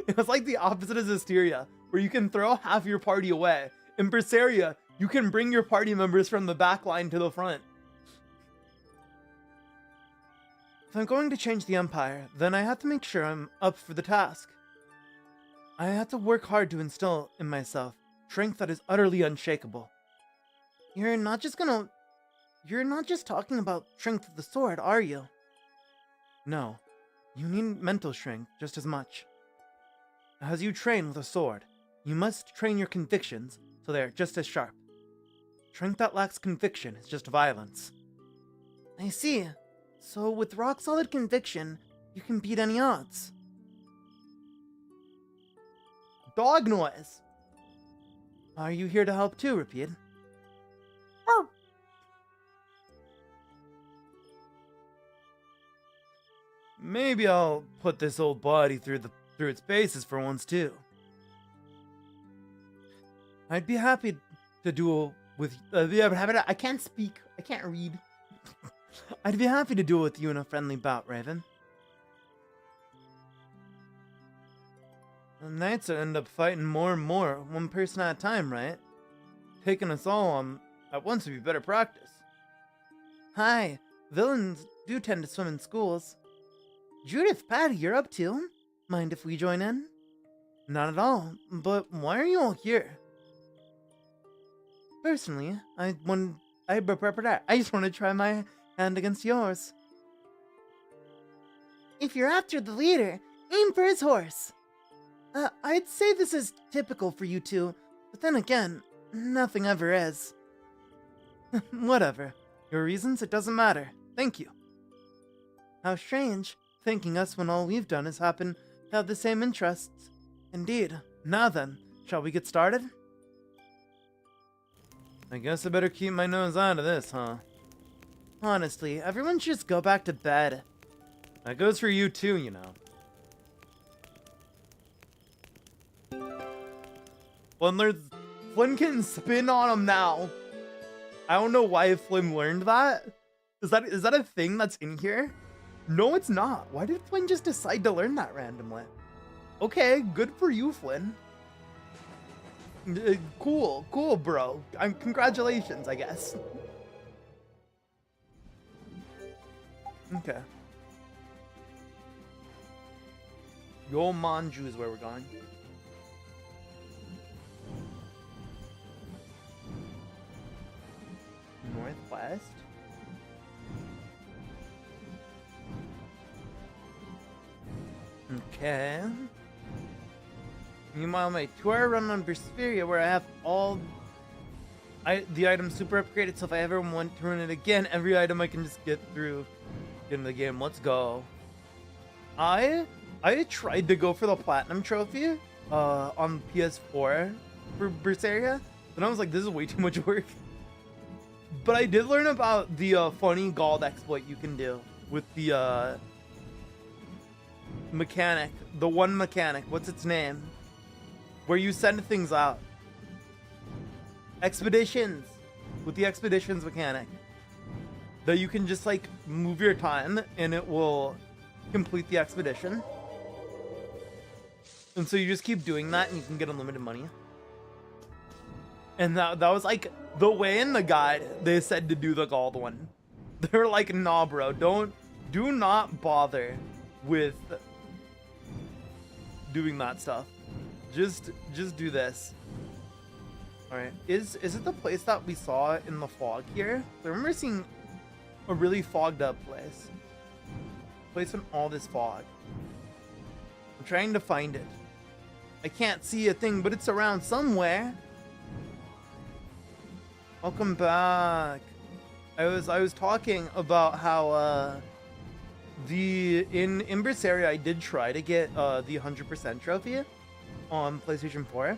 It was like the opposite of Zestiria, where you can throw half your party away. In Berseria, you can bring your party members from the back line to the front. If I'm going to change the Empire, then I have to make sure I'm up for the task. I have to work hard to instill in myself strength that is utterly unshakable. You're not just talking about strength of the sword, are you? No, you need mental strength just as much. As you train with a sword, you must train your convictions so they are just as sharp. Strength that lacks conviction is just violence. I see. So with rock-solid conviction, you can beat any odds. Dog noise! Are you here to help too, Repeat? Maybe I'll put this old body through its paces for once too. I'd be happy to duel with I can't speak. I can't read. I'd be happy to duel with you in a friendly bout, Raven. The knights end up fighting more and more, one person at a time, right? Taking us all on at once would be better practice. Hi, villains do tend to swim in schools. Judith, Patty, you're up too? Mind if we join in? Not at all, but why are you all here? Personally, I just want to try my hand against yours. If you're after the leader, aim for his horse. I'd say this is typical for you two, but then again, nothing ever is. Whatever. Your reasons, it doesn't matter. Thank you. How strange, thanking us when all we've done is happen to have the same interests. Indeed. Now then, shall we get started? I guess I better keep my nose out of this, huh? Honestly, everyone should just go back to bed. That goes for you too, you know. Flynn can spin on him now. I don't know why Flynn learned that. Is that a thing that's in here? No, it's not. Why did Flynn just decide to learn that randomly? Okay, good for you, Flynn. Cool, bro. Congratulations, I guess. Okay. Yo Manju is where we're going. Northwest. Okay. Meanwhile, my 2-hour run on Vesperia, where I have all the items super upgraded, so if I ever want to run it again, every item I can just get through in the game. Let's go. I tried to go for the platinum trophy on PS4 for Vesperia, and I was like, this is way too much work. But I did learn about the funny Zaude exploit you can do with the mechanic, the one mechanic. What's its name? Where you send things out. Expeditions. With the expeditions mechanic. That you can just like move your time and it will complete the expedition. And so you just keep doing that and you can get unlimited money. And that was like the way in the guide they said to do the Zaude one. They were like, nah bro, do not bother with doing that stuff. Just do this. Alright. Is it the place that we saw in the fog here? I remember seeing a really fogged up place. Place in all this fog. I'm trying to find it. I can't see a thing, but it's around somewhere. Welcome back. I was talking about how in Vesperia I did try to get the 100% trophy on PlayStation 4.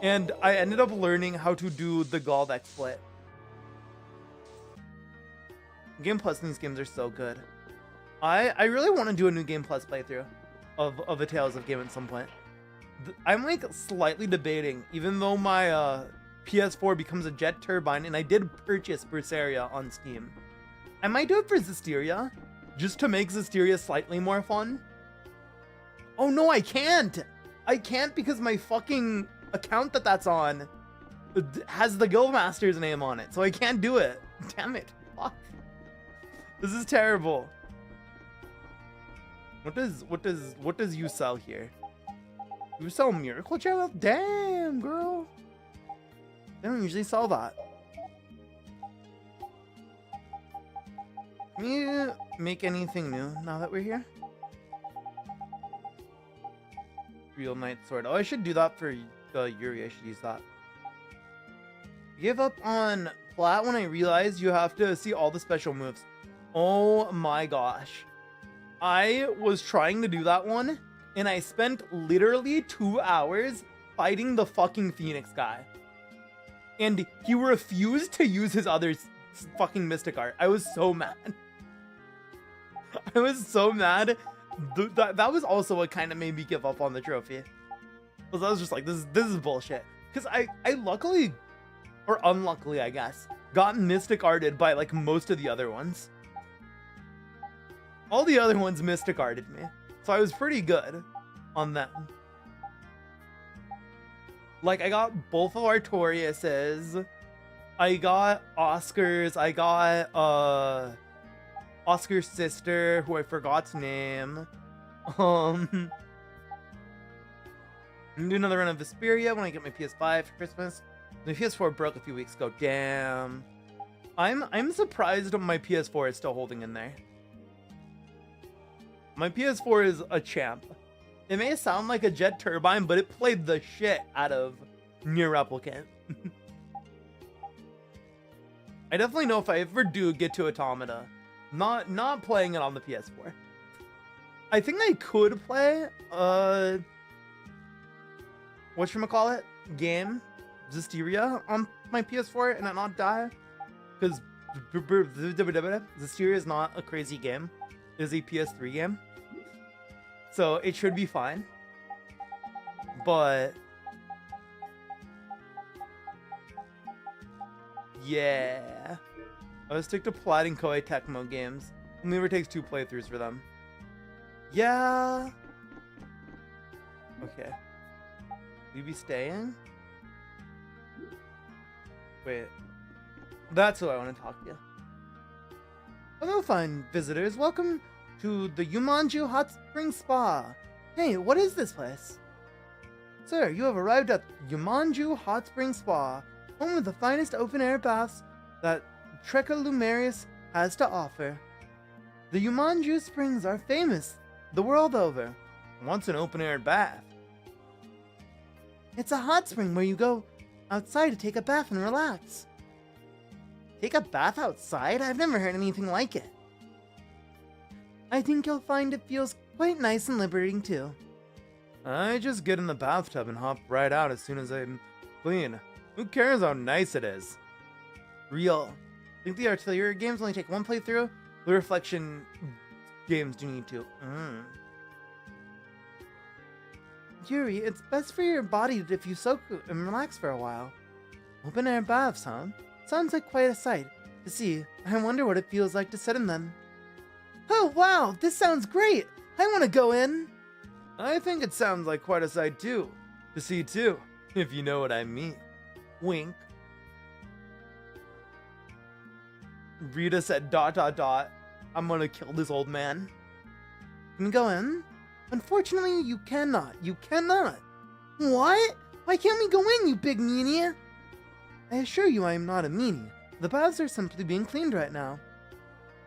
And I ended up learning how to do the Zaude exploit. Game Plus in these games are so good. I really want to do a new Game Plus playthrough of a Tales of game at some point. I'm like slightly debating, even though my PS4 becomes a jet turbine, and I did purchase Vesperia on Steam. I might do it for Zestiria, just to make Zestiria slightly more fun. Oh no, I can't! I can't because my fucking account that's on has the Guildmaster's name on it, so I can't do it. Damn it. Fuck. This is terrible. What does you sell here? You sell Miracle Gel? Damn, girl. They don't usually sell that. Can you make anything new now that we're here? Real Knight Sword. Oh, I should do that for Yuri. I should use that. Give up on Plat when I realized you have to see all the special moves. Oh my gosh. I was trying to do that one, and I spent literally 2 hours fighting the fucking Phoenix guy. And he refused to use his other fucking Mystic Art. I was so mad. I was so mad. That was also what kind of made me give up on the trophy. Because I was just like, this is bullshit. Because I luckily, or unluckily I guess, got Mystic Arted by like most of the other ones. All the other ones Mystic Arted me. So I was pretty good on them. Like, I got both of Artorius's. I got Oscar's. I got Oscar's sister, who I forgot's name. I'm gonna do another run of Vesperia when I get my PS5 for Christmas. My PS4 broke a few weeks ago. Damn. I'm surprised my PS4 is still holding in there. My PS4 is a champ. It may sound like a jet turbine, but it played the shit out of Nier Replicant. I definitely know if I ever do get to Automata, not playing it on the PS4. I think I could play whatchamacallit game Zestiria on my PS4 and not die, because Zestiria is not a crazy game. It is a PS3 game, so it should be fine. But yeah, I would stick to platting Koei Tecmo games. It never takes 2 playthroughs for them. Yeah. Okay. Will you be staying? Wait. That's who I want to talk to. Hello, fine visitors. Welcome to the Yumanju Hot Spring Spa. Hey, what is this place? Sir, you have arrived at Yumanju Hot Spring Spa, home of the finest open-air baths that Trecalumerius has to offer. The Yumanju Springs are famous the world over. What's an open-air bath? It's a hot spring where you go outside to take a bath and relax. Take a bath outside? I've never heard anything like it. I think you'll find it feels quite nice and liberating too. I just get in the bathtub and hop right out as soon as I'm clean. Who cares how nice it is? Real. Think the artillery games only take one playthrough? The reflection games do need to. Yuri, it's best for your body if you soak and relax for a while. Open air baths, huh? Sounds like quite a sight to see. I wonder what it feels like to sit in them. Oh wow, this sounds great! I want to go in! I think it sounds like quite a sight too. To see too, if you know what I mean. Wink. Rita said ... I'm gonna kill this old man. Can you go in? Unfortunately, you cannot. You cannot. What? Why can't we go in, you big meanie? I assure you I am not a meanie. The baths are simply being cleaned right now.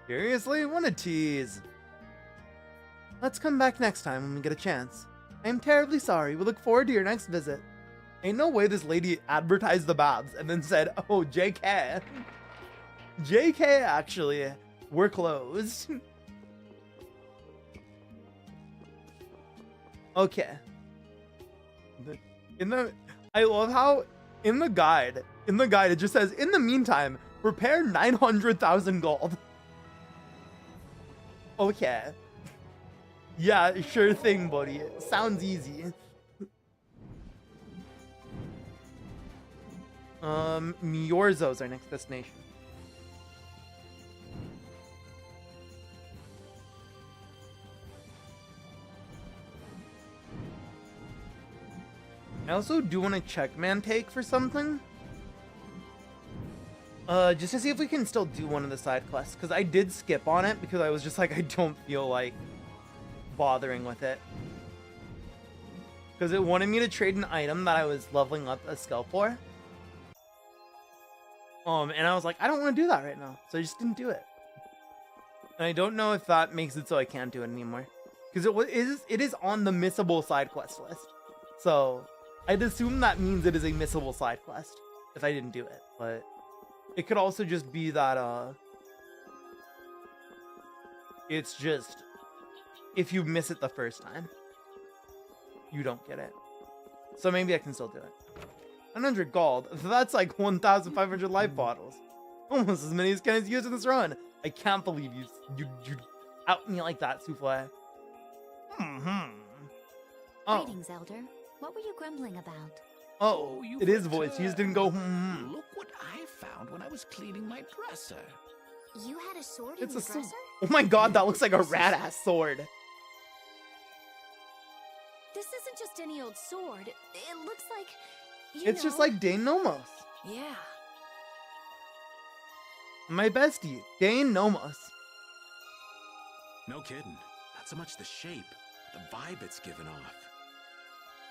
Seriously? What a tease. Let's come back next time when we get a chance. I am terribly sorry. We look forward to your next visit. Ain't no way this lady advertised the baths and then said, oh, JK. JK, actually, we're closed. Okay. I love how in the guide it just says, in the meantime, prepare 900,000 gold. Okay. Yeah, sure thing, buddy. Sounds easy. Miorzo is our next destination. I also do want to check Mantake for something. Just to see if we can still do one of the side quests, because I did skip on it because I was just like, I don't feel like bothering with it. Because it wanted me to trade an item that I was leveling up a skill for. And I was like, I don't want to do that right now, so I just didn't do it. And I don't know if that makes it so I can't do it anymore, because it is on the missable side quest list. So I'd assume that means it is a missable side quest if I didn't do it, but it could also just be that it's just if you miss it the first time, you don't get it. So maybe I can still do it. 100 gold. That's like 1,500 life bottles. Almost as many as Kenneth used in this run. I can't believe you out me like that, Souffle. Oh. Greetings, Elder. What were you grumbling about? Oh, it is voice. You just didn't go. Look what I found when I was cleaning my dresser. You had a sword in your dresser? Oh my god, that looks like a rad-ass sword. This isn't just any old sword. It looks like, it's just like Dane Nomos. Yeah. My bestie, Dane Nomos. No kidding. Not so much the shape, the vibe it's given off.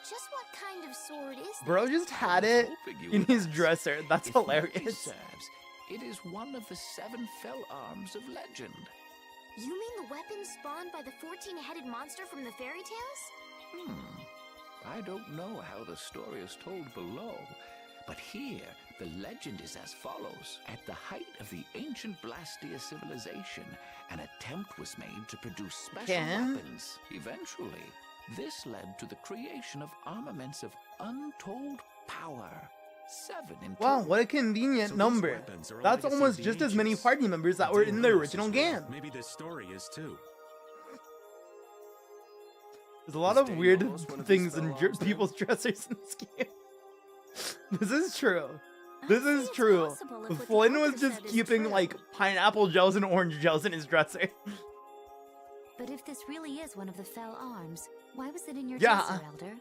Just what kind of sword is that? Bro just had it in his dresser. That's hilarious. Serves, it is one of the 7 fell arms of legend. You mean the weapon spawned by the 14-headed monster from the fairy tales? I don't know how the story is told below, but here the legend is as follows. At the height of the ancient Blastia civilization, an attempt was made to produce special weapons. Eventually, this led to the creation of armaments of untold power. 7 in total. Wow, what a convenient number. That's almost just as many party members that were in the original game. Maybe this story is too. There's a lot of weird things in people's dressers in this game. This is true. This is true. Flynn was just keeping like pineapple gels and orange gels in his dresser. But if this really is one of the fell arms, why was it in your dresser, Elder?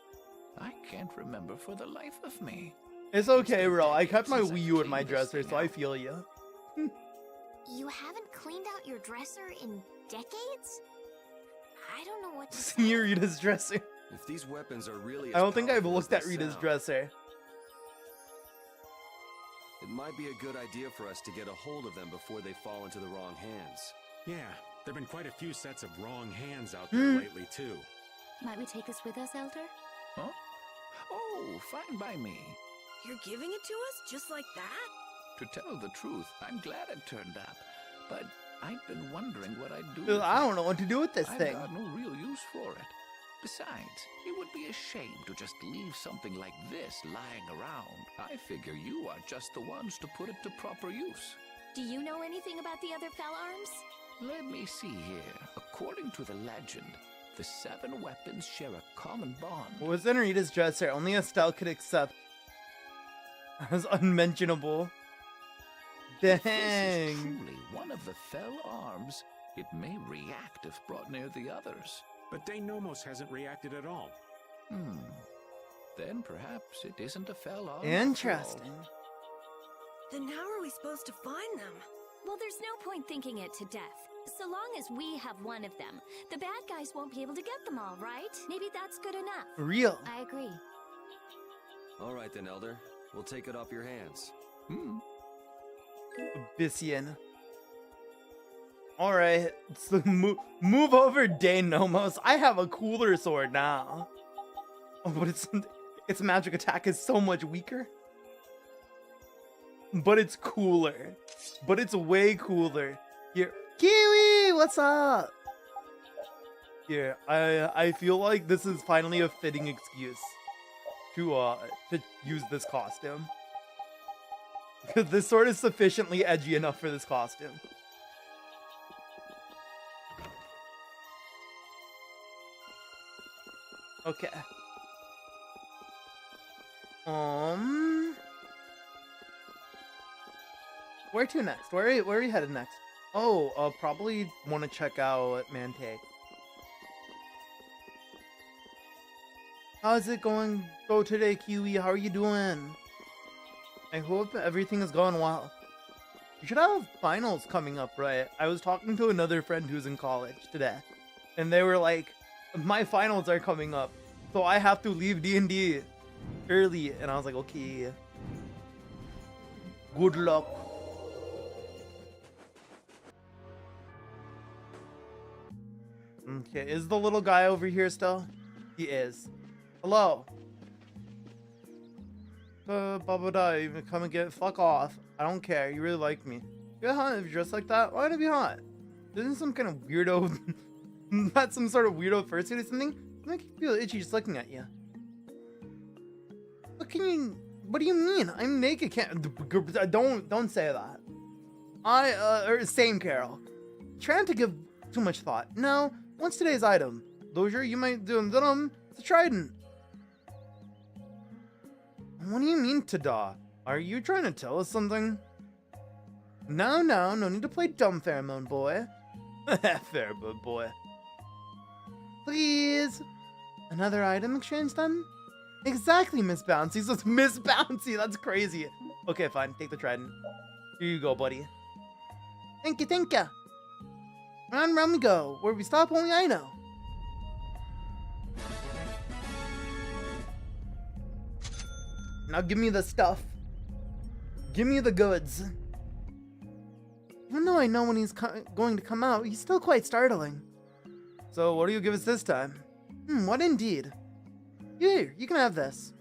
I can't remember for the life of me. It's okay, bro. I kept my Wii U in my dresser, so I feel you. You haven't cleaned out your dresser in decades? I don't know what to say. See Rita's dresser. If these weapons are really I don't think I've powerful looked as at they Rita's sound, dresser. it might be a good idea for us to get a hold of them before they fall into the wrong hands. Yeah, there've been quite a few sets of wrong hands out there lately, too. Might we take this with us, Elder? Huh? Oh, fine by me. You're giving it to us just like that? To tell the truth, I'm glad it turned up. But I've been wondering what I'd do with I it. don't know what to do with this thing. I've got no real use for it. Besides, it would be a shame to just leave something like this lying around. I figure you are just the ones to put it to proper use. Do you know anything about the other fell arms? Let me see here. According to the legend, the 7 weapons share a common bond. What was in Rita's dresser? Only Estelle could accept as unmentionable. If this Dang. is truly one of the fell arms, it may react if brought near the others. But Denomos hasn't reacted at all. Then perhaps it isn't a fell arm. Interesting. Then how are we supposed to find them? Well, there's no point thinking it to death. So long as we have one of them, the bad guys won't be able to get them all, right? Maybe that's good enough. Real. I agree. All right then, Elder. We'll take it off your hands. Abyssian. Alright, so move over, Denomos. I have a cooler sword now. Oh, but its magic attack is so much weaker. But it's cooler. But it's way cooler. Here, Kiwi, what's up? Here, I feel like this is finally a fitting excuse to use this costume. Because this sword is sufficiently edgy enough for this costume. Okay. Where to next? Where are we headed next? Oh, probably want to check out Mante. How's it go today, Kiwi? How are you doing? I hope everything is going well. You should have finals coming up, right? I was talking to another friend who's in college today, and they were like, my finals are coming up, so I have to leave D&D early. And I was like, okay. Good luck. Okay, is the little guy over here still? He is. Hello. Babada, even come and get fuck off. I don't care. You really like me. You're hot if you're dressed like that. Why would it be hot? Isn't some kind of weirdo not some sort of weirdo fursuit or something? It makes me feel itchy just looking at you. What do you mean? I'm naked. Don't say that. Same Carol. Trying to give too much thought. No, what's today's item? Dozier, you might do it's a trident. What do you mean, Tada? Are you trying to tell us something? No need to play dumb pheromone boy. Pheromone boy. Please. Another item exchange then? Exactly, Miss Bouncy. So it's Miss Bouncy. That's crazy. Okay, fine. Take the trident. Here you go, buddy. Thank you. Round we go. Where we stop, only I know. Now give me the stuff. Give me the goods. Even though I know when he's going to come out, he's still quite startling. So what do you give us this time? What indeed? Here, you can have this.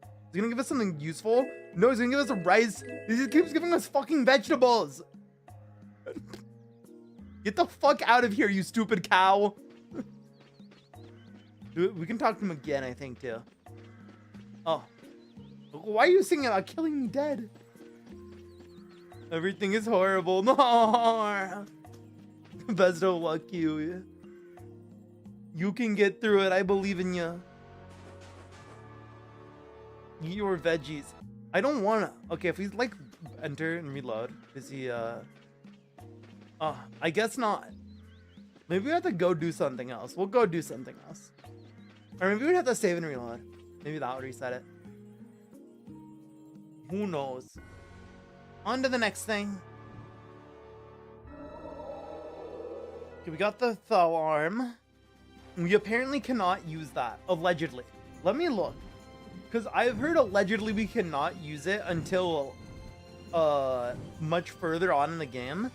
Is he gonna give us something useful? No, he's gonna give us a rice. He keeps giving us fucking vegetables. Get the fuck out of here, you stupid cow. We can talk to him again, I think, too. Oh. Why are you singing about killing me dead? Everything is horrible. No. Best of luck, you. You can get through it. I believe in you. Eat your veggies. I don't wanna. Okay, if we like enter and reload, is he I guess not. Maybe we have to go do something else. We'll go do something else. Or maybe we'd have to save and reload. Maybe that would reset it. Who knows? On to the next thing. Okay, we got the Thou arm. We apparently cannot use that, allegedly. Let me look. Because I've heard allegedly we cannot use it until much further on in the game.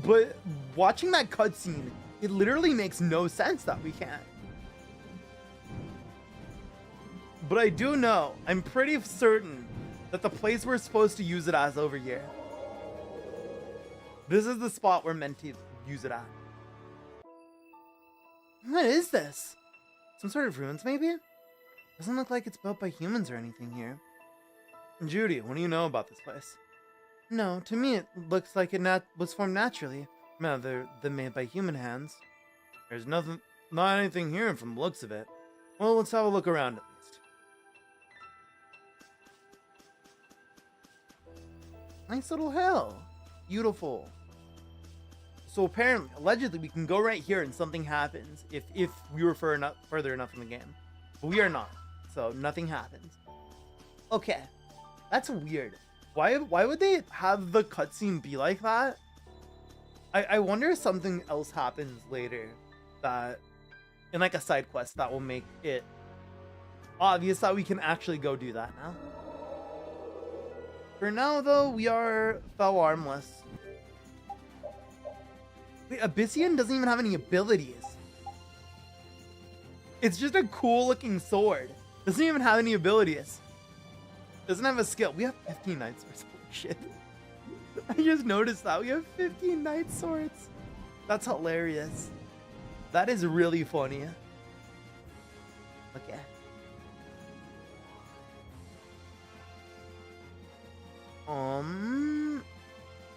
But watching that cutscene, it literally makes no sense that we can't. But I do know, I'm pretty certain that the place we're supposed to use it as over here. This is the spot we're meant to use it at. What is this? Some sort of ruins, maybe? Doesn't look like it's built by humans or anything here. Judy, what do you know about this place? No, to me it looks like it was formed naturally, rather than made by human hands. There's not anything here from the looks of it. Well, let's have a look around at least. Nice little hill. Beautiful. So apparently, allegedly, we can go right here and something happens if we were further enough in the game. But we are not, so nothing happens. Okay, that's weird. Why would they have the cutscene be like that? I wonder if something else happens later that, in like a side quest, that will make it obvious that we can actually go do that now. For now, though, we are fell armless. Wait, Abyssian doesn't even have any abilities. It's just a cool looking sword. Doesn't even have any abilities. Doesn't have a skill. We have 15 knight swords. Holy shit. I just noticed that. We have 15 knight swords. That's hilarious. That is really funny. Okay.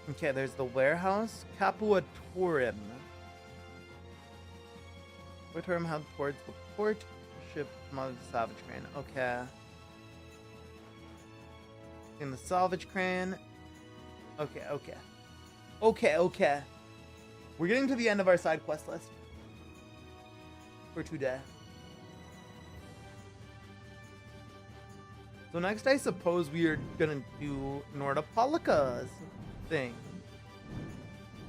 Okay, there's the warehouse. Capuatorum. Capuatorum head towards the port. Ship from the salvage crane. Okay. In the salvage crane. Okay. Okay. We're getting to the end of our side quest list for today. So next, I suppose we are gonna do Nordopolica's thing.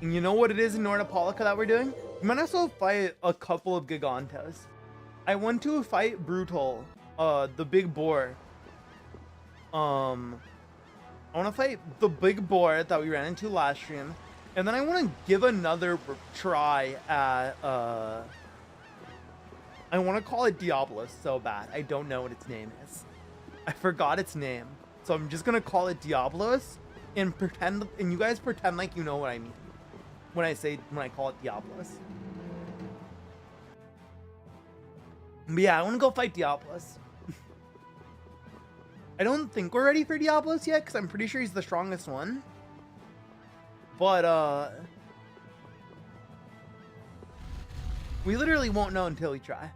And you know what it is in Nordopolica that we're doing? We might also fight a couple of Gigantos. I want to fight Brutal, the big boar. I want to fight the big boar that we ran into last stream, and then I want to give another try at I want to call it Diablos so bad. I don't know what its name is. I forgot its name, so I'm just gonna call it Diablos and pretend, and you guys pretend like you know what I mean when I call it Diablos. But yeah, I want to go fight Diablos. I don't think we're ready for Diablos yet, because I'm pretty sure he's the strongest one. But we literally won't know until we try.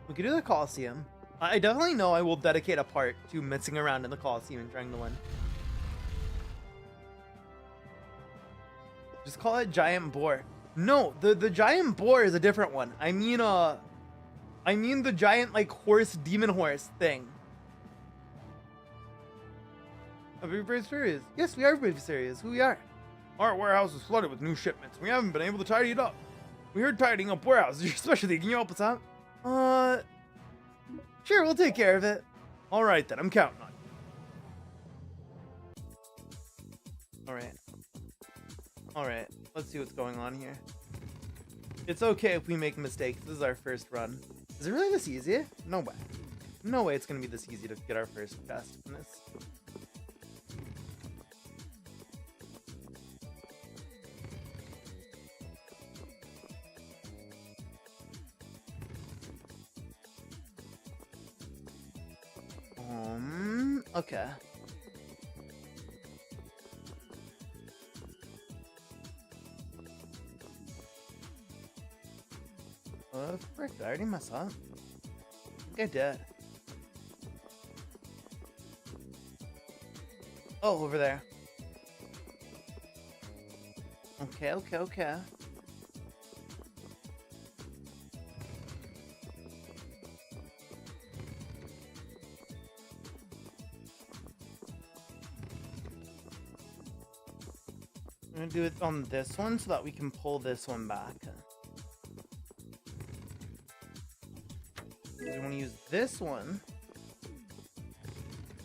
We could do the Colosseum. I definitely know I will dedicate a part to messing around in the Colosseum and trying to win. Just call it Giant Boar. No, the Giant Boar is a different one. I mean the giant, like, demon horse thing. Are we very serious? Yes, we are very serious. Who we are? Our warehouse is flooded with new shipments. We haven't been able to tidy it up. We heard tidying up warehouses. Your specialty. Can you help us out? Sure, we'll take care of it. All right, then. I'm counting on you. All right. Let's see what's going on here. It's okay if we make mistakes. This is our first run. Is it really this easy? No way. No way it's going to be this easy to get our first chest in this. Okay. Frick, did I already mess up? I think I did. Oh, over there. Okay. I'm gonna do it on this one so that we can pull this one back. We want to use this one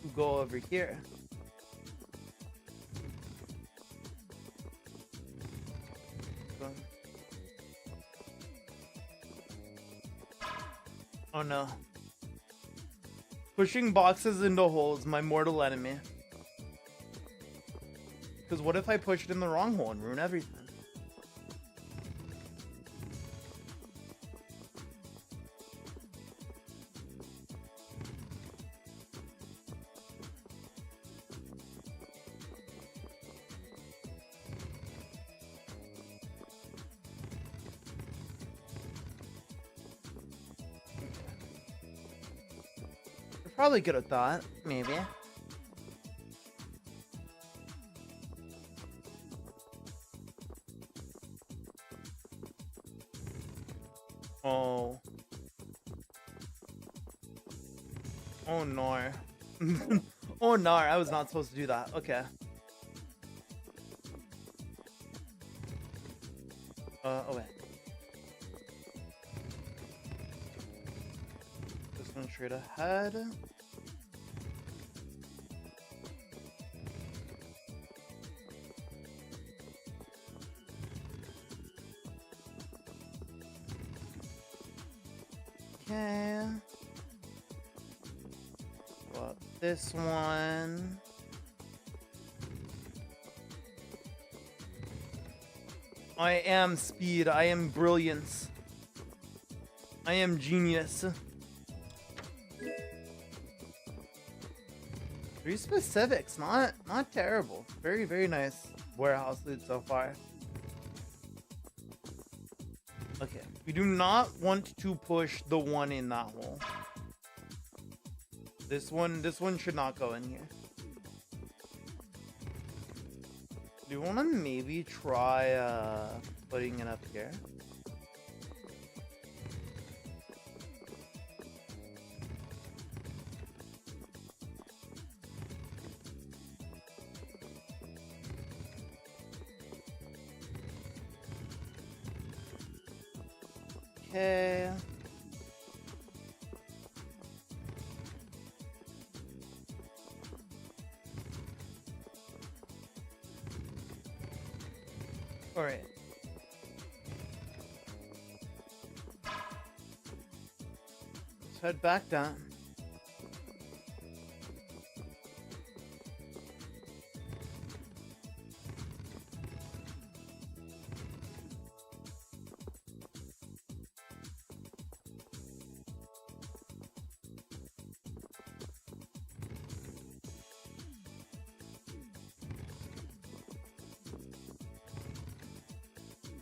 to go over here. Oh no. Pushing boxes into holes, my mortal enemy. Because what if I push it in the wrong hole and ruin everything? Probably good at that, maybe. Oh. Oh no. Oh no, I was not supposed to do that. Okay. Oh wait. This one straight ahead. Okay. Well, this one. I am speed. I am brilliance. I am genius. 3 specifics. Not terrible. Very, very nice warehouse loot so far. Okay, we do not want to push the one in that hole. This one should not go in here. Do you want to maybe try putting it up here? Okay. All right. Let's head back down.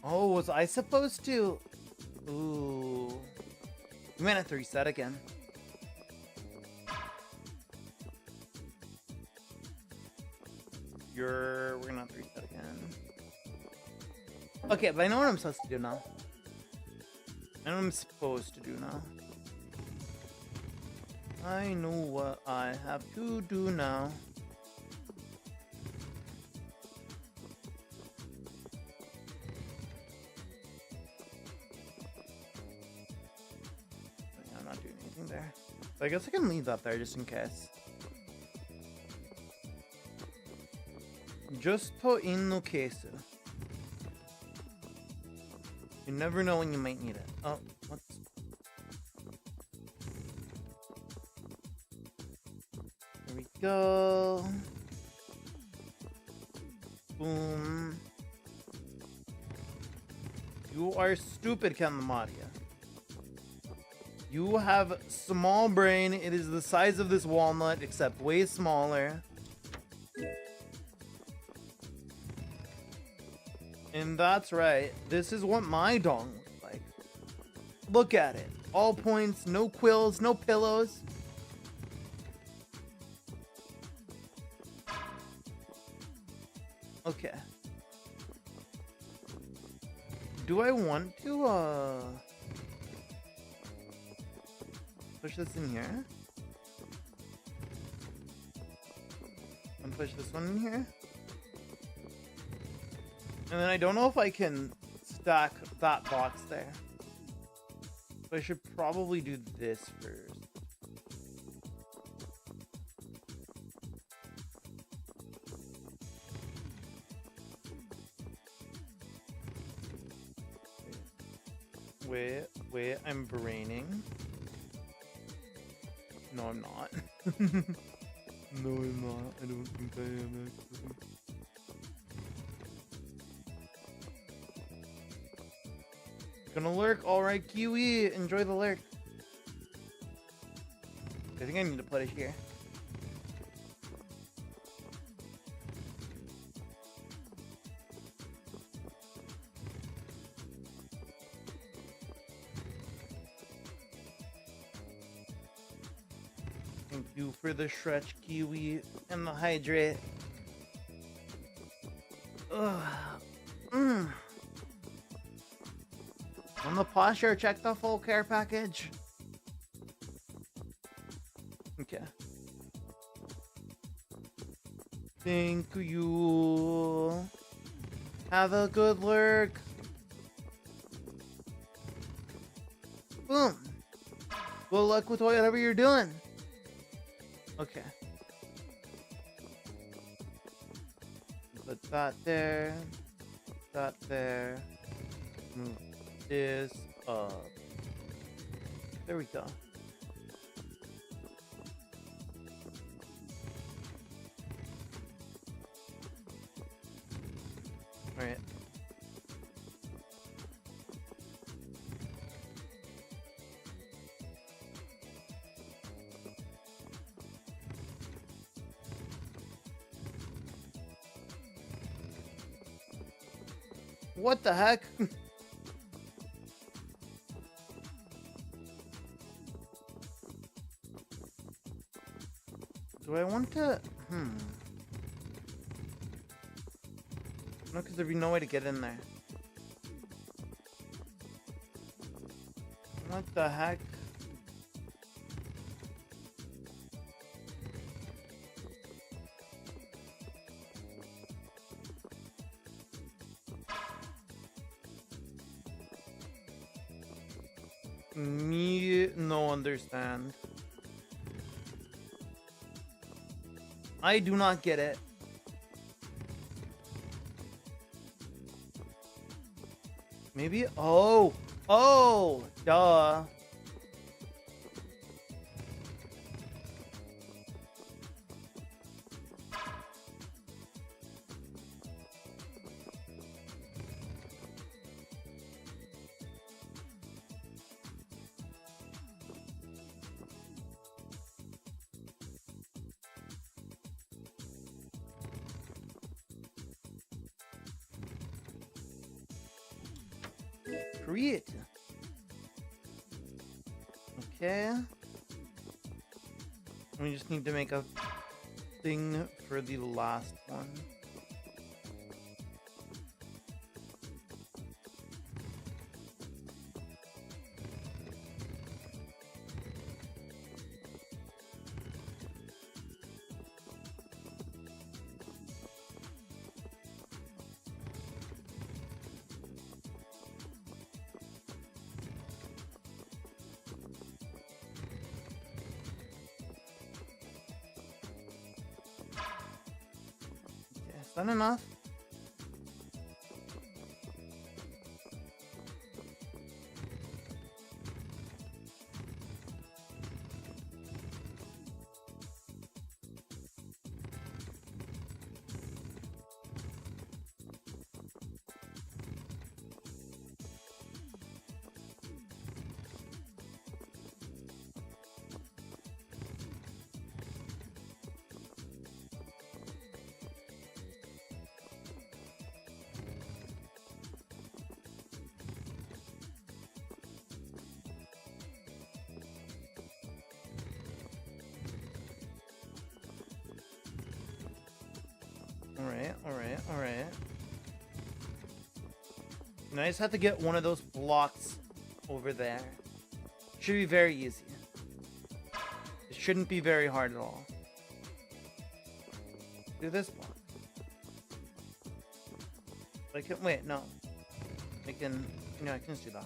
Oh, was I supposed to? Ooh. We might have to reset again. We're gonna have to reset again. Okay, but I know what I'm supposed to do now. I know what I'm supposed to do now. I know what I have to do now. I'm not doing anything there. So I guess I can leave that there just in case. Giusto in case. You never know when you might need it. Oh, what's... There we go. Boom. You are stupid, Kanamaria. You have small brain. It is the size of this walnut, except way smaller. And that's right. This is what my dong looks like. Look at it. All points, no quills, no pillows. Okay. Do I want to, push this in here? And push this one in here? And then I don't know if I can stack that box there. But I should probably do this first. Wait, I'm braining. No, I'm not. No, I'm not. I don't think I am actually. Gonna lurk. Alright, Kiwi. Enjoy the lurk. I think I need to put it here. Thank you for the stretch, Kiwi, and the hydrate. Ugh. On the posture, check the full care package. Okay. Thank you. Have a good lurk. Boom. Good luck with whatever you're doing. Okay. Put that there. That there. Move this up. There we go. All right. What the heck? Do I want to? No, because there'd be no way to get in there. What the heck? Me no understand. I do not get it. Maybe. Oh, duh. Create. Okay. We just need to make a thing for the last one. Is that enough? All right. And I just have to get one of those blocks over there. Should be very easy. It shouldn't be very hard at all. Do this block. I can wait. No, I can. You know, I can just do that.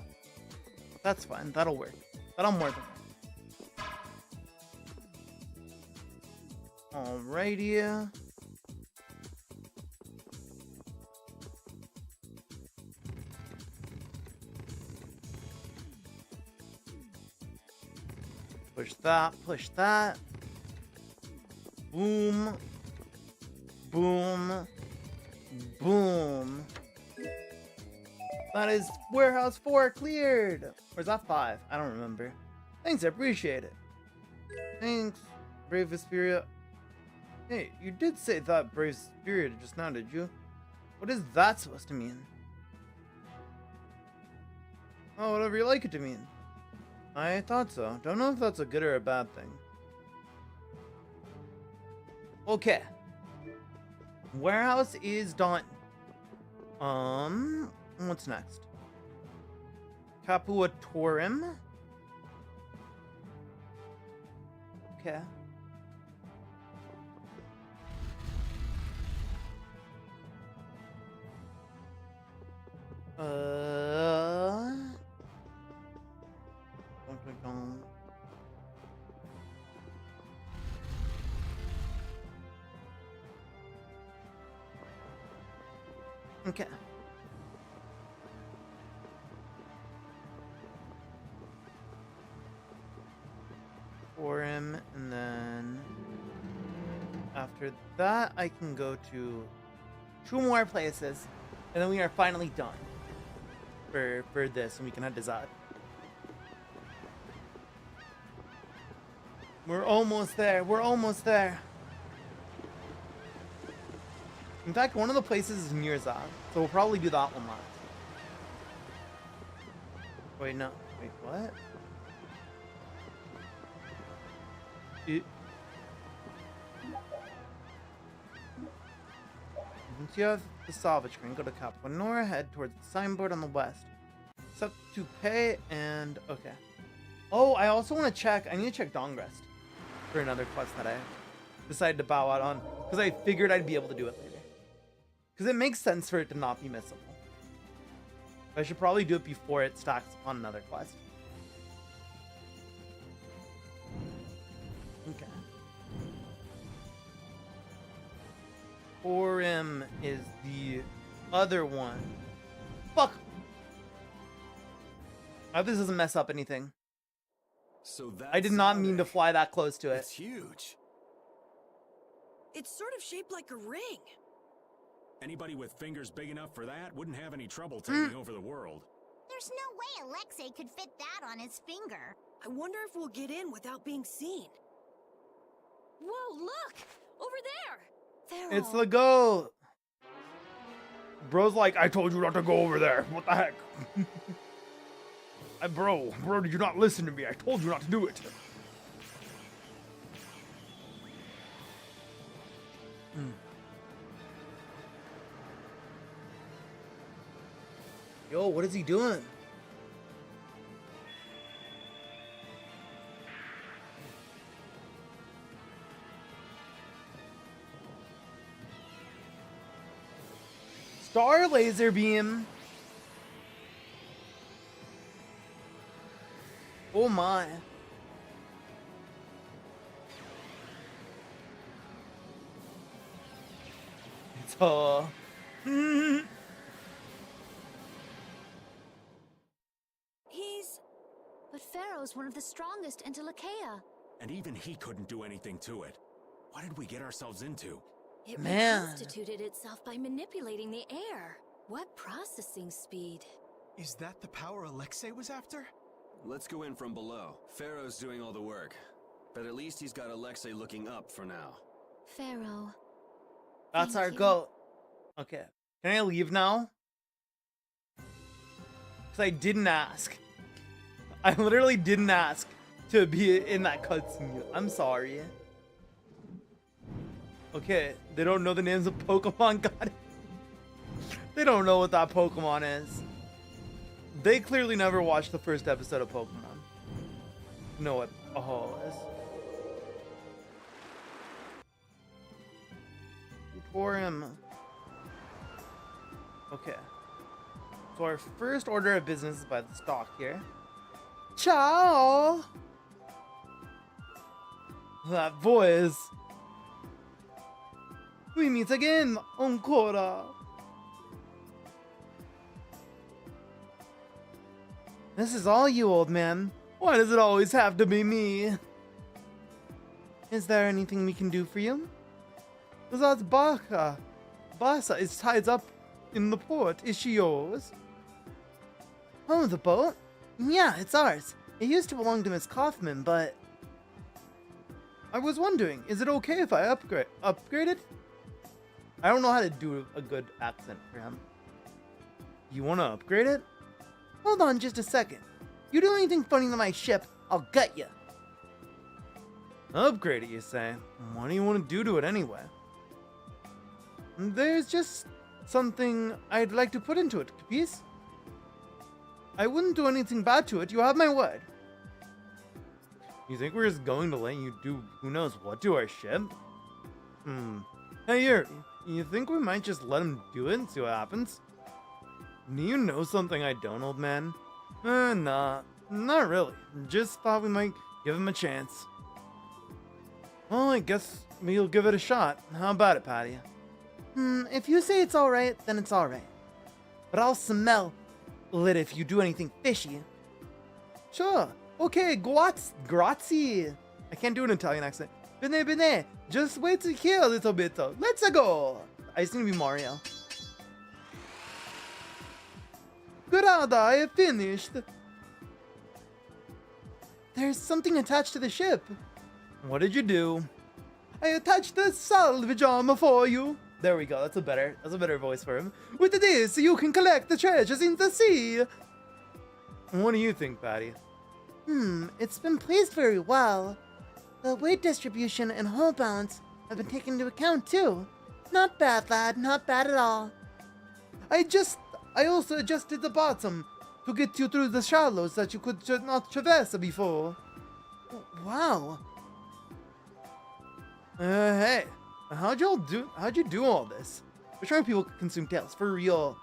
That's fine. That'll work. That'll more than work. Alrighty. Push that. Push that. Boom. Boom. Boom. That is warehouse 4 cleared. Or is that 5? I don't remember. Thanks, I appreciate it. Thanks, Brave Vesperia. Hey, you did say that Brave Vesperia just now, did you? What is that supposed to mean? Oh, whatever you like it to mean. I thought so. Don't know if that's a good or a bad thing. Okay. Warehouse is done. What's next? Capuatorum? Okay. Okay. For him, and then after that, I can go to 2 more places, and then we are finally done for this, and we can head to Zaude. We're almost there. We're almost there. In fact, one of the places is near Zaude, so we'll probably do that one last. Wait, no. Wait, what? Once you have the salvage crane, go to Caponora, head towards the signboard on the west. It's up to pay and okay. Oh, I also want to check. I need to check Dongrest for another quest that I decided to bow out on because I figured I'd be able to do it later. Because it makes sense for it to not be missable. I should probably do it before it stacks on another quest. Okay. Orim is the other one. Fuck! I hope this doesn't mess up anything. So I did not mean to fly that close to it. It's huge. It's sort of shaped like a ring. Anybody with fingers big enough for that wouldn't have any trouble taking over the world. There's no way Alexei could fit that on his finger. I wonder if we'll get in without being seen. Whoa, look! Over there! It's the goat! Bro's like, I told you not to go over there. What the heck? Bro, did you not listen to me? I told you not to do it. Yo, what is he doing? Star laser beam. Oh my. It's But Pharaoh's one of the strongest in Telekea. And even he couldn't do anything to it. What did we get ourselves into? It Man. reconstituted itself by manipulating the air. What processing speed? Is that the power Alexei was after? Let's go in from below. Pharaoh's doing all the work. But at least he's got Alexei looking up for now. Pharaoh. That's Thank our you. goat. Okay. Can I leave now? Because I didn't ask. I literally didn't ask to be in that cutscene. I'm sorry. Okay. They don't know the names of Pokemon. God. They don't know what that Pokemon is. They clearly never watched the first episode of Pokemon. Know what a hole is. Tutorium. Okay. So our first order of business is by the stock here. Ciao! That voice. We meet again, ancora. This is all you, old man. Why does it always have to be me? Is there anything we can do for you? That Basa is tied up in the port. Is she yours? Oh, the boat? Yeah, it's ours. It used to belong to Miss Kaufman, but... I was wondering, is it okay if I upgrade it? I don't know how to do a good accent for him. You want to upgrade it? Hold on just a second. You do anything funny to my ship, I'll gut you. Upgrade it, you say? What do you want to do to it anyway? There's just something I'd like to put into it, capiche? I wouldn't do anything bad to it, you have my word. You think we're just going to let you do who knows what to our ship? Hey, you think we might just let him do it and see what happens? Do you know something I don't, old man? Nah, not really. Just thought we might give him a chance. Well, I guess we'll give it a shot. How about it, Patty? If you say it's alright, then it's alright. But I'll smell it if you do anything fishy. Sure. Okay, grazie. I can't do an Italian accent. Bene. Just wait to hear a little bit. Let's go. I just need to be Mario. Grada, I have finished. There's something attached to the ship. What did you do? I attached the salvage armor for you. There we go. That's a better voice for him. With this, you can collect the treasures in the sea. What do you think, Patty? It's been placed very well. The weight distribution and hull balance have been taken into account too. Not bad, lad. Not bad at all. I also adjusted the bottom to get you through the shallows that you could not traverse before. Wow. Hey, how'd you do all this? We're trying people consume Tales, for real.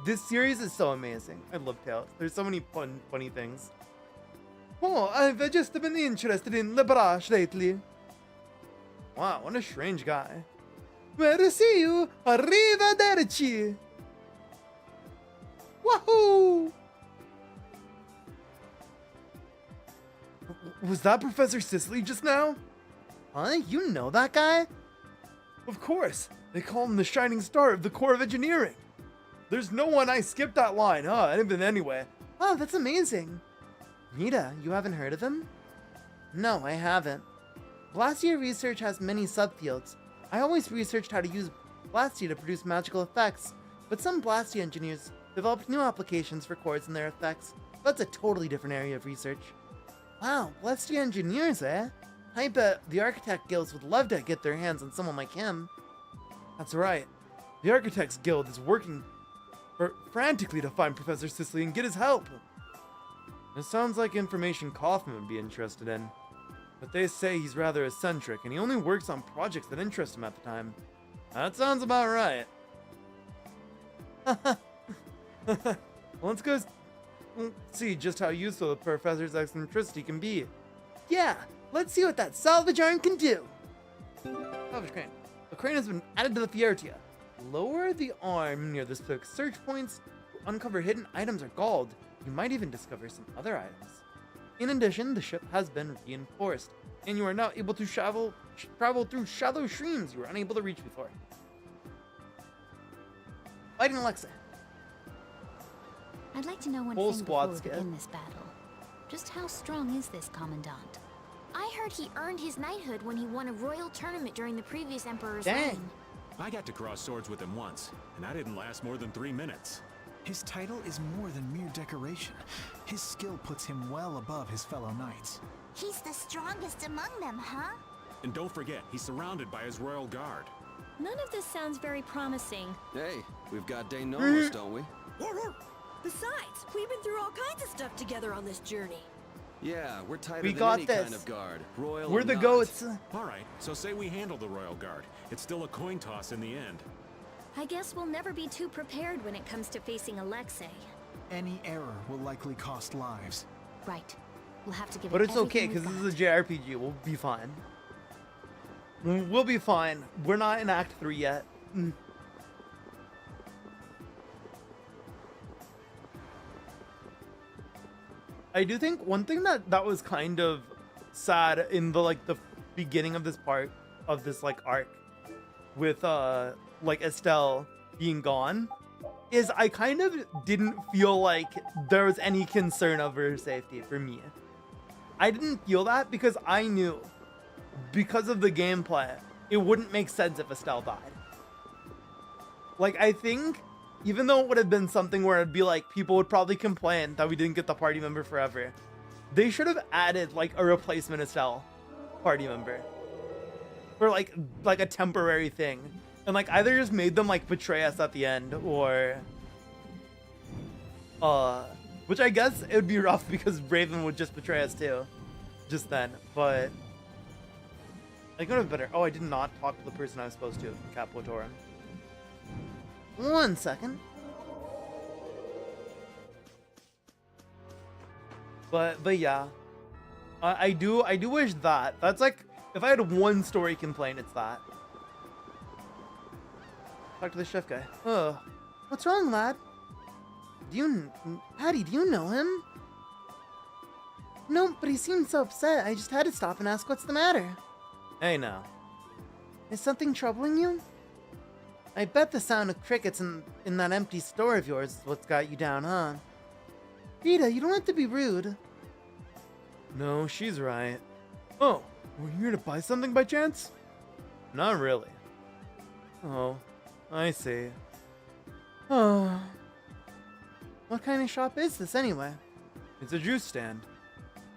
This series is so amazing. I love Tales. There's so many funny things. Oh, I've just been interested in Le Brush lately. Wow, what a strange guy. Where to see you? Arrivederci. Wahoo! Was that Professor Cicely just now? Huh? You know that guy? Of course. They call him the shining star of the Corps of Engineering. There's no one I skipped that line, huh? Anyway. Oh, that's amazing. Rita, you haven't heard of him? No, I haven't. Blastia research has many subfields. I always researched how to use Blastia to produce magical effects, but some Blastia engineers developed new applications for chords and their effects. That's a totally different area of research. Wow, Blastia engineers, eh? I bet the Architect Guilds would love to get their hands on someone like him. That's right. The Architects Guild is working frantically to find Professor Cicely and get his help. It sounds like information Kaufman would be interested in. But they say he's rather eccentric, and he only works on projects that interest him at the time. That sounds about right. Let's go see just how useful the professor's eccentricity can be. Yeah, let's see what that salvage arm can do. Salvage crane. The crane has been added to the Fiertia. Lower the arm near the search points to uncover hidden items or gold. You might even discover some other items. In addition, the ship has been reinforced, and you are now able to travel through shallow streams you were unable to reach before. Fighting Alexei. I'd like to know one Whole thing before we squad's begin this battle. Just how strong is this Commandant? I heard he earned his knighthood when he won a royal tournament during the previous Emperor's Dang. reign. I got to cross swords with him once, and I didn't last more than 3 minutes. His title is more than mere decoration. His skill puts him well above his fellow knights. He's the strongest among them, huh? And don't forget, he's surrounded by his royal guard. None of this sounds very promising. Hey, we've got Day Nomos, don't we? Besides, we've been through all kinds of stuff together on this journey. Yeah, we're tighter We than got any this. kind of guard. Royal We're or the not. goats. All right, so say we handle the royal guard. It's still a coin toss in the end. I guess we'll never be too prepared when it comes to facing Alexei. Any error will likely cost lives. Right. We'll have to give But it it's okay, everything because we've this is a JRPG. We'll be fine. We'll be fine. We're not in Act 3 yet. I do think one thing that was kind of sad in the like the beginning of this part of this like arc with like Estelle being gone is I kind of didn't feel like there was any concern of her safety for me. I didn't feel that because I knew because of the gameplay it wouldn't make sense if Estelle died. Like, I think even though it would have been something where it'd be like people would probably complain that we didn't get the party member forever, they should have added like a replacement Estelle party member for like a temporary thing, and like either just made them like betray us at the end, or which I guess it would be rough because Raven would just betray us too just then, but I could have better. Oh, I did not talk to the person I was supposed to, Capotorum. 1 second. But yeah, I do wish that's like, if I had one story complaint, it's that. Talk to the chef guy. Oh, what's wrong, lad? Patty, do you know him? No, but he seemed so upset. I just had to stop and ask what's the matter. Hey now. Is something troubling you? I bet the sound of crickets in that empty store of yours is what's got you down, huh? Rita, you don't have to be rude. No, she's right. Oh, were you here to buy something by chance? Not really. Oh, I see. Oh. What kind of shop is this anyway? It's a juice stand.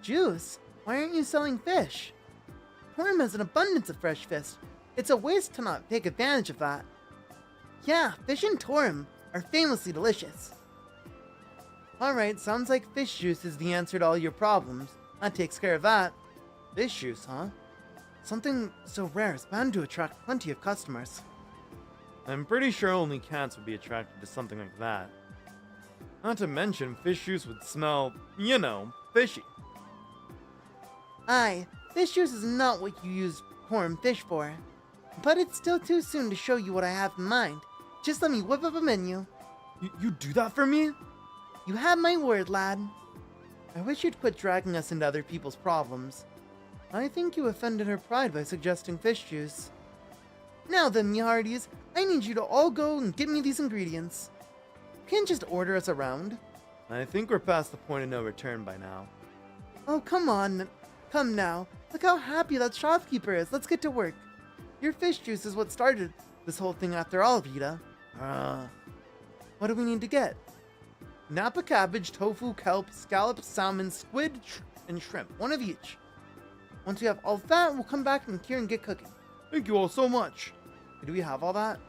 Juice? Why aren't you selling fish? Torm has an abundance of fresh fish. It's a waste to not take advantage of that. Yeah, fish and Torm are famously delicious. Alright, sounds like fish juice is the answer to all your problems. That takes care of that. Fish juice, huh? Something so rare is bound to attract plenty of customers. I'm pretty sure only cats would be attracted to something like that. Not to mention, fish juice would smell, you know, fishy. Aye, fish juice is not what you use Torm fish for. But it's still too soon to show you what I have in mind. Just let me whip up a menu. You do that for me? You have my word, lad. I wish you'd quit dragging us into other people's problems. I think you offended her pride by suggesting fish juice. Now then, me hearties, I need you to all go and get me these ingredients. You can't just order us around. I think we're past the point of no return by now. Oh, come on. Come now. Look how happy that shopkeeper is. Let's get to work. Your fish juice is what started this whole thing after all, Vita. What do we need to get? Napa cabbage, tofu, kelp, scallops, salmon, squid, and shrimp. One of each. Once we have all that, we'll come back from here and get cooking. Thank you all so much. Do we have all that?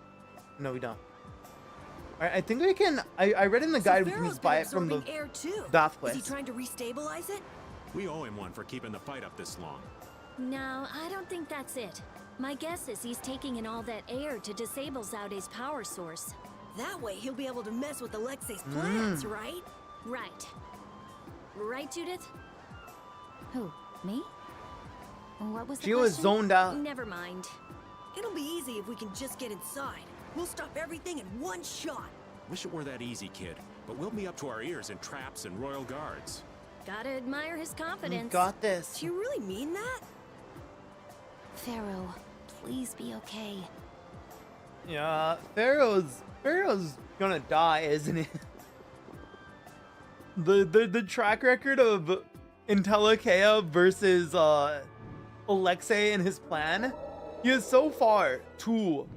No, we don't. Alright, I think we can... I read in the guide we can just buy it from the bath place. Is he trying to restabilize it? We owe him one for keeping the fight up this long. No, I don't think that's it. My guess is he's taking in all that air to disable Zaude's power source. That way he'll be able to mess with Alexei's plans, right? Right. Right, Judith? Who? Me? What was the She was question? zoned out. Never mind. It'll be easy if we can just get inside. We'll stop everything in one shot. Wish it were that easy, kid. But we'll be up to our ears in traps and royal guards. Gotta admire his confidence. We got this. Do you really mean that? Pharaoh, please be okay. Yeah, Pharaoh's gonna die, isn't he? The track record of Intellikea versus Alexei and his plan, he is so far two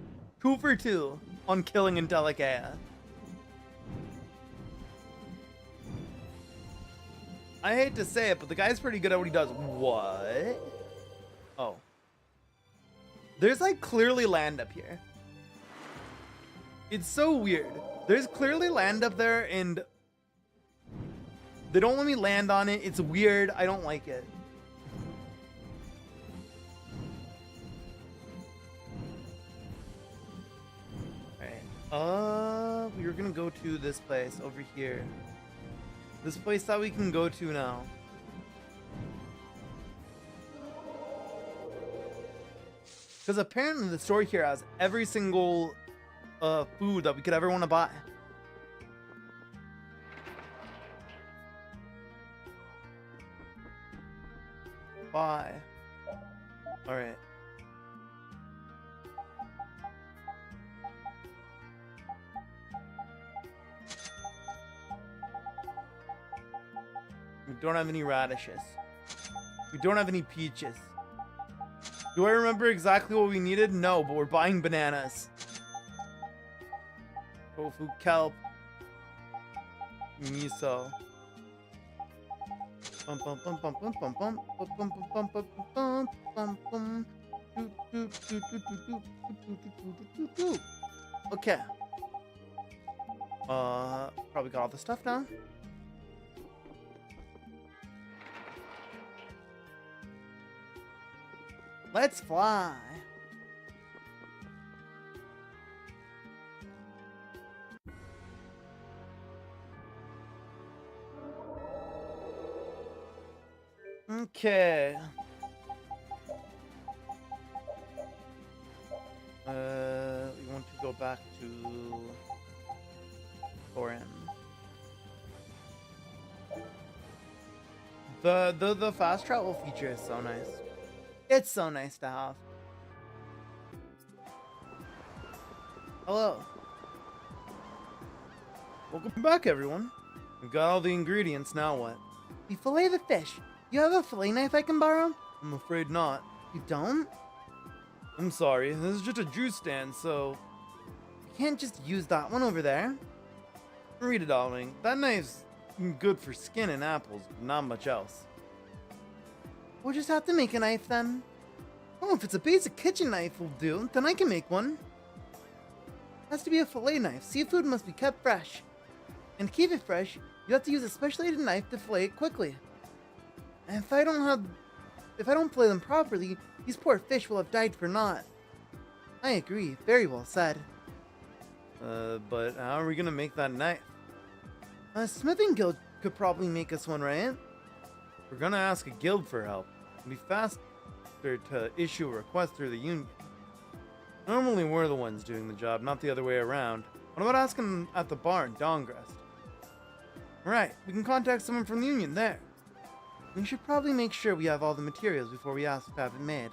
for two on killing Intellikea. I hate to say it, but the guy's pretty good at what he does. What? Oh. There's like clearly land up here. It's so weird. There's clearly land up there and they don't let me land on it. It's weird. I don't like it. Alright. gonna go to this place over here. This place that we can go to now. Because apparently the store here has every single food that we could ever want to buy. Buy. Alright. We don't have any radishes. We don't have any peaches. Do I remember exactly what we needed? No, but we're buying bananas. Tofu, kelp, miso. Okay. Probably got all the stuff now. Let's fly. Okay. We want to go back to Thorin. The fast travel feature is so nice. It's so nice to have. Hello. Welcome back, everyone. We've got all the ingredients, now what? We fillet the fish. You have a fillet knife I can borrow? I'm afraid not. You don't? I'm sorry, this is just a juice stand, so... You can't just use that one over there. Read it, darling. That knife's good for skin and apples, but not much else. We'll just have to make a knife then. Oh, if it's a basic kitchen knife will do, then I can make one. It has to be a fillet knife. Seafood must be kept fresh. And to keep it fresh, you have to use a specialized knife to fillet it quickly. And if I don't fillet them properly, these poor fish will have died for naught. I agree. Very well said. But how are we gonna make that knife? A smithing guild could probably make us one, right? We're gonna ask a guild for help. It'll be faster to issue a request through the union. Normally we're the ones doing the job, not the other way around. What about asking at the bar in Dongrest? Right, we can contact someone from the union there. We should probably make sure we have all the materials before we ask to have it made.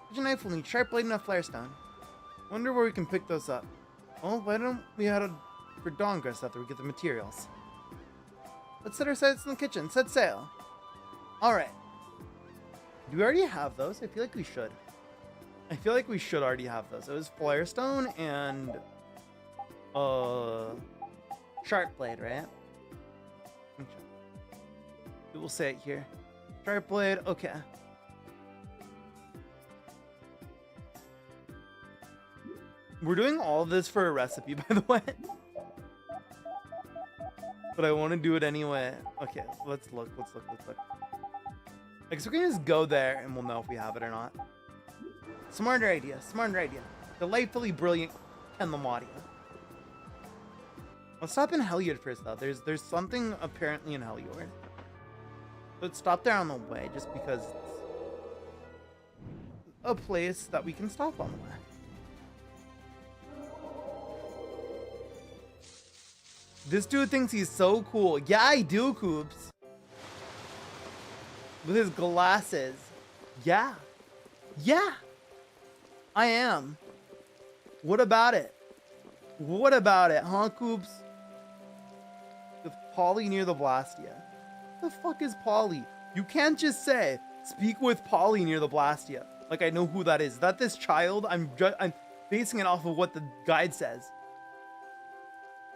Such a knife will need sharp blade and a flarestone. Wonder where we can pick those up. Oh, why don't we head for Dongrest after we get the materials? Let's set our sights in the kitchen. Set sail. Alright. Do we already have those? I feel like we should. I feel like we should already have those. It was flarestone and sharp blade, right? We will say it here. Sharp blade, okay. We're doing all of this for a recipe, by the way. But I want to do it anyway. Okay, let's look. I guess we can just go there and we'll know if we have it or not. Smarter idea. Delightfully brilliant Ken Lamadia. Let's stop in Heliod first, though. There's something apparently in Heliod. Let's stop there on the way, just because it's a place that we can stop on the way. This dude thinks he's so cool. Yeah, I do, Coops. With his glasses. Yeah. I am. What about it? Huh, Coops? With Polly near the Blastia. The fuck is Polly? You can't just say, speak with Polly near the Blastia. Like I know who that is. Is that this child? I'm basing it off of what the guide says.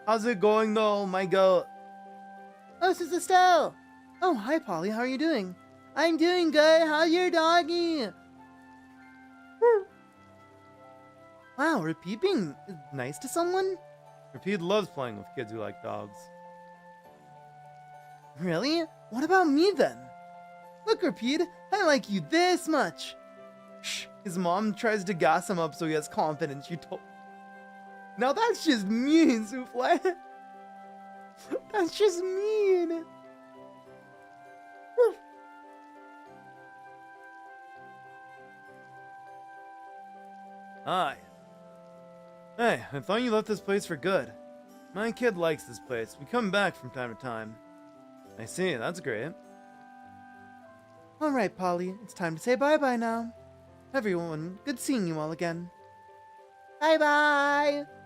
How's it going though, my goat? Oh, this is Estelle. Oh, hi Polly, how are you doing? I'm doing good. How's your doggy? Wow, Repeat being nice to someone? Repeat loves playing with kids who like dogs. Really? What about me then? Look, Repeat, I like you this much. Shh, his mom tries to gas him up so he has confidence. Now that's just mean, Souffle. That's just mean. Hi. Hey, I thought you left this place for good. My kid likes this place. We come back from time to time. I see, that's great. Alright, Polly, it's time to say bye-bye now. Everyone, good seeing you all again. Bye-bye!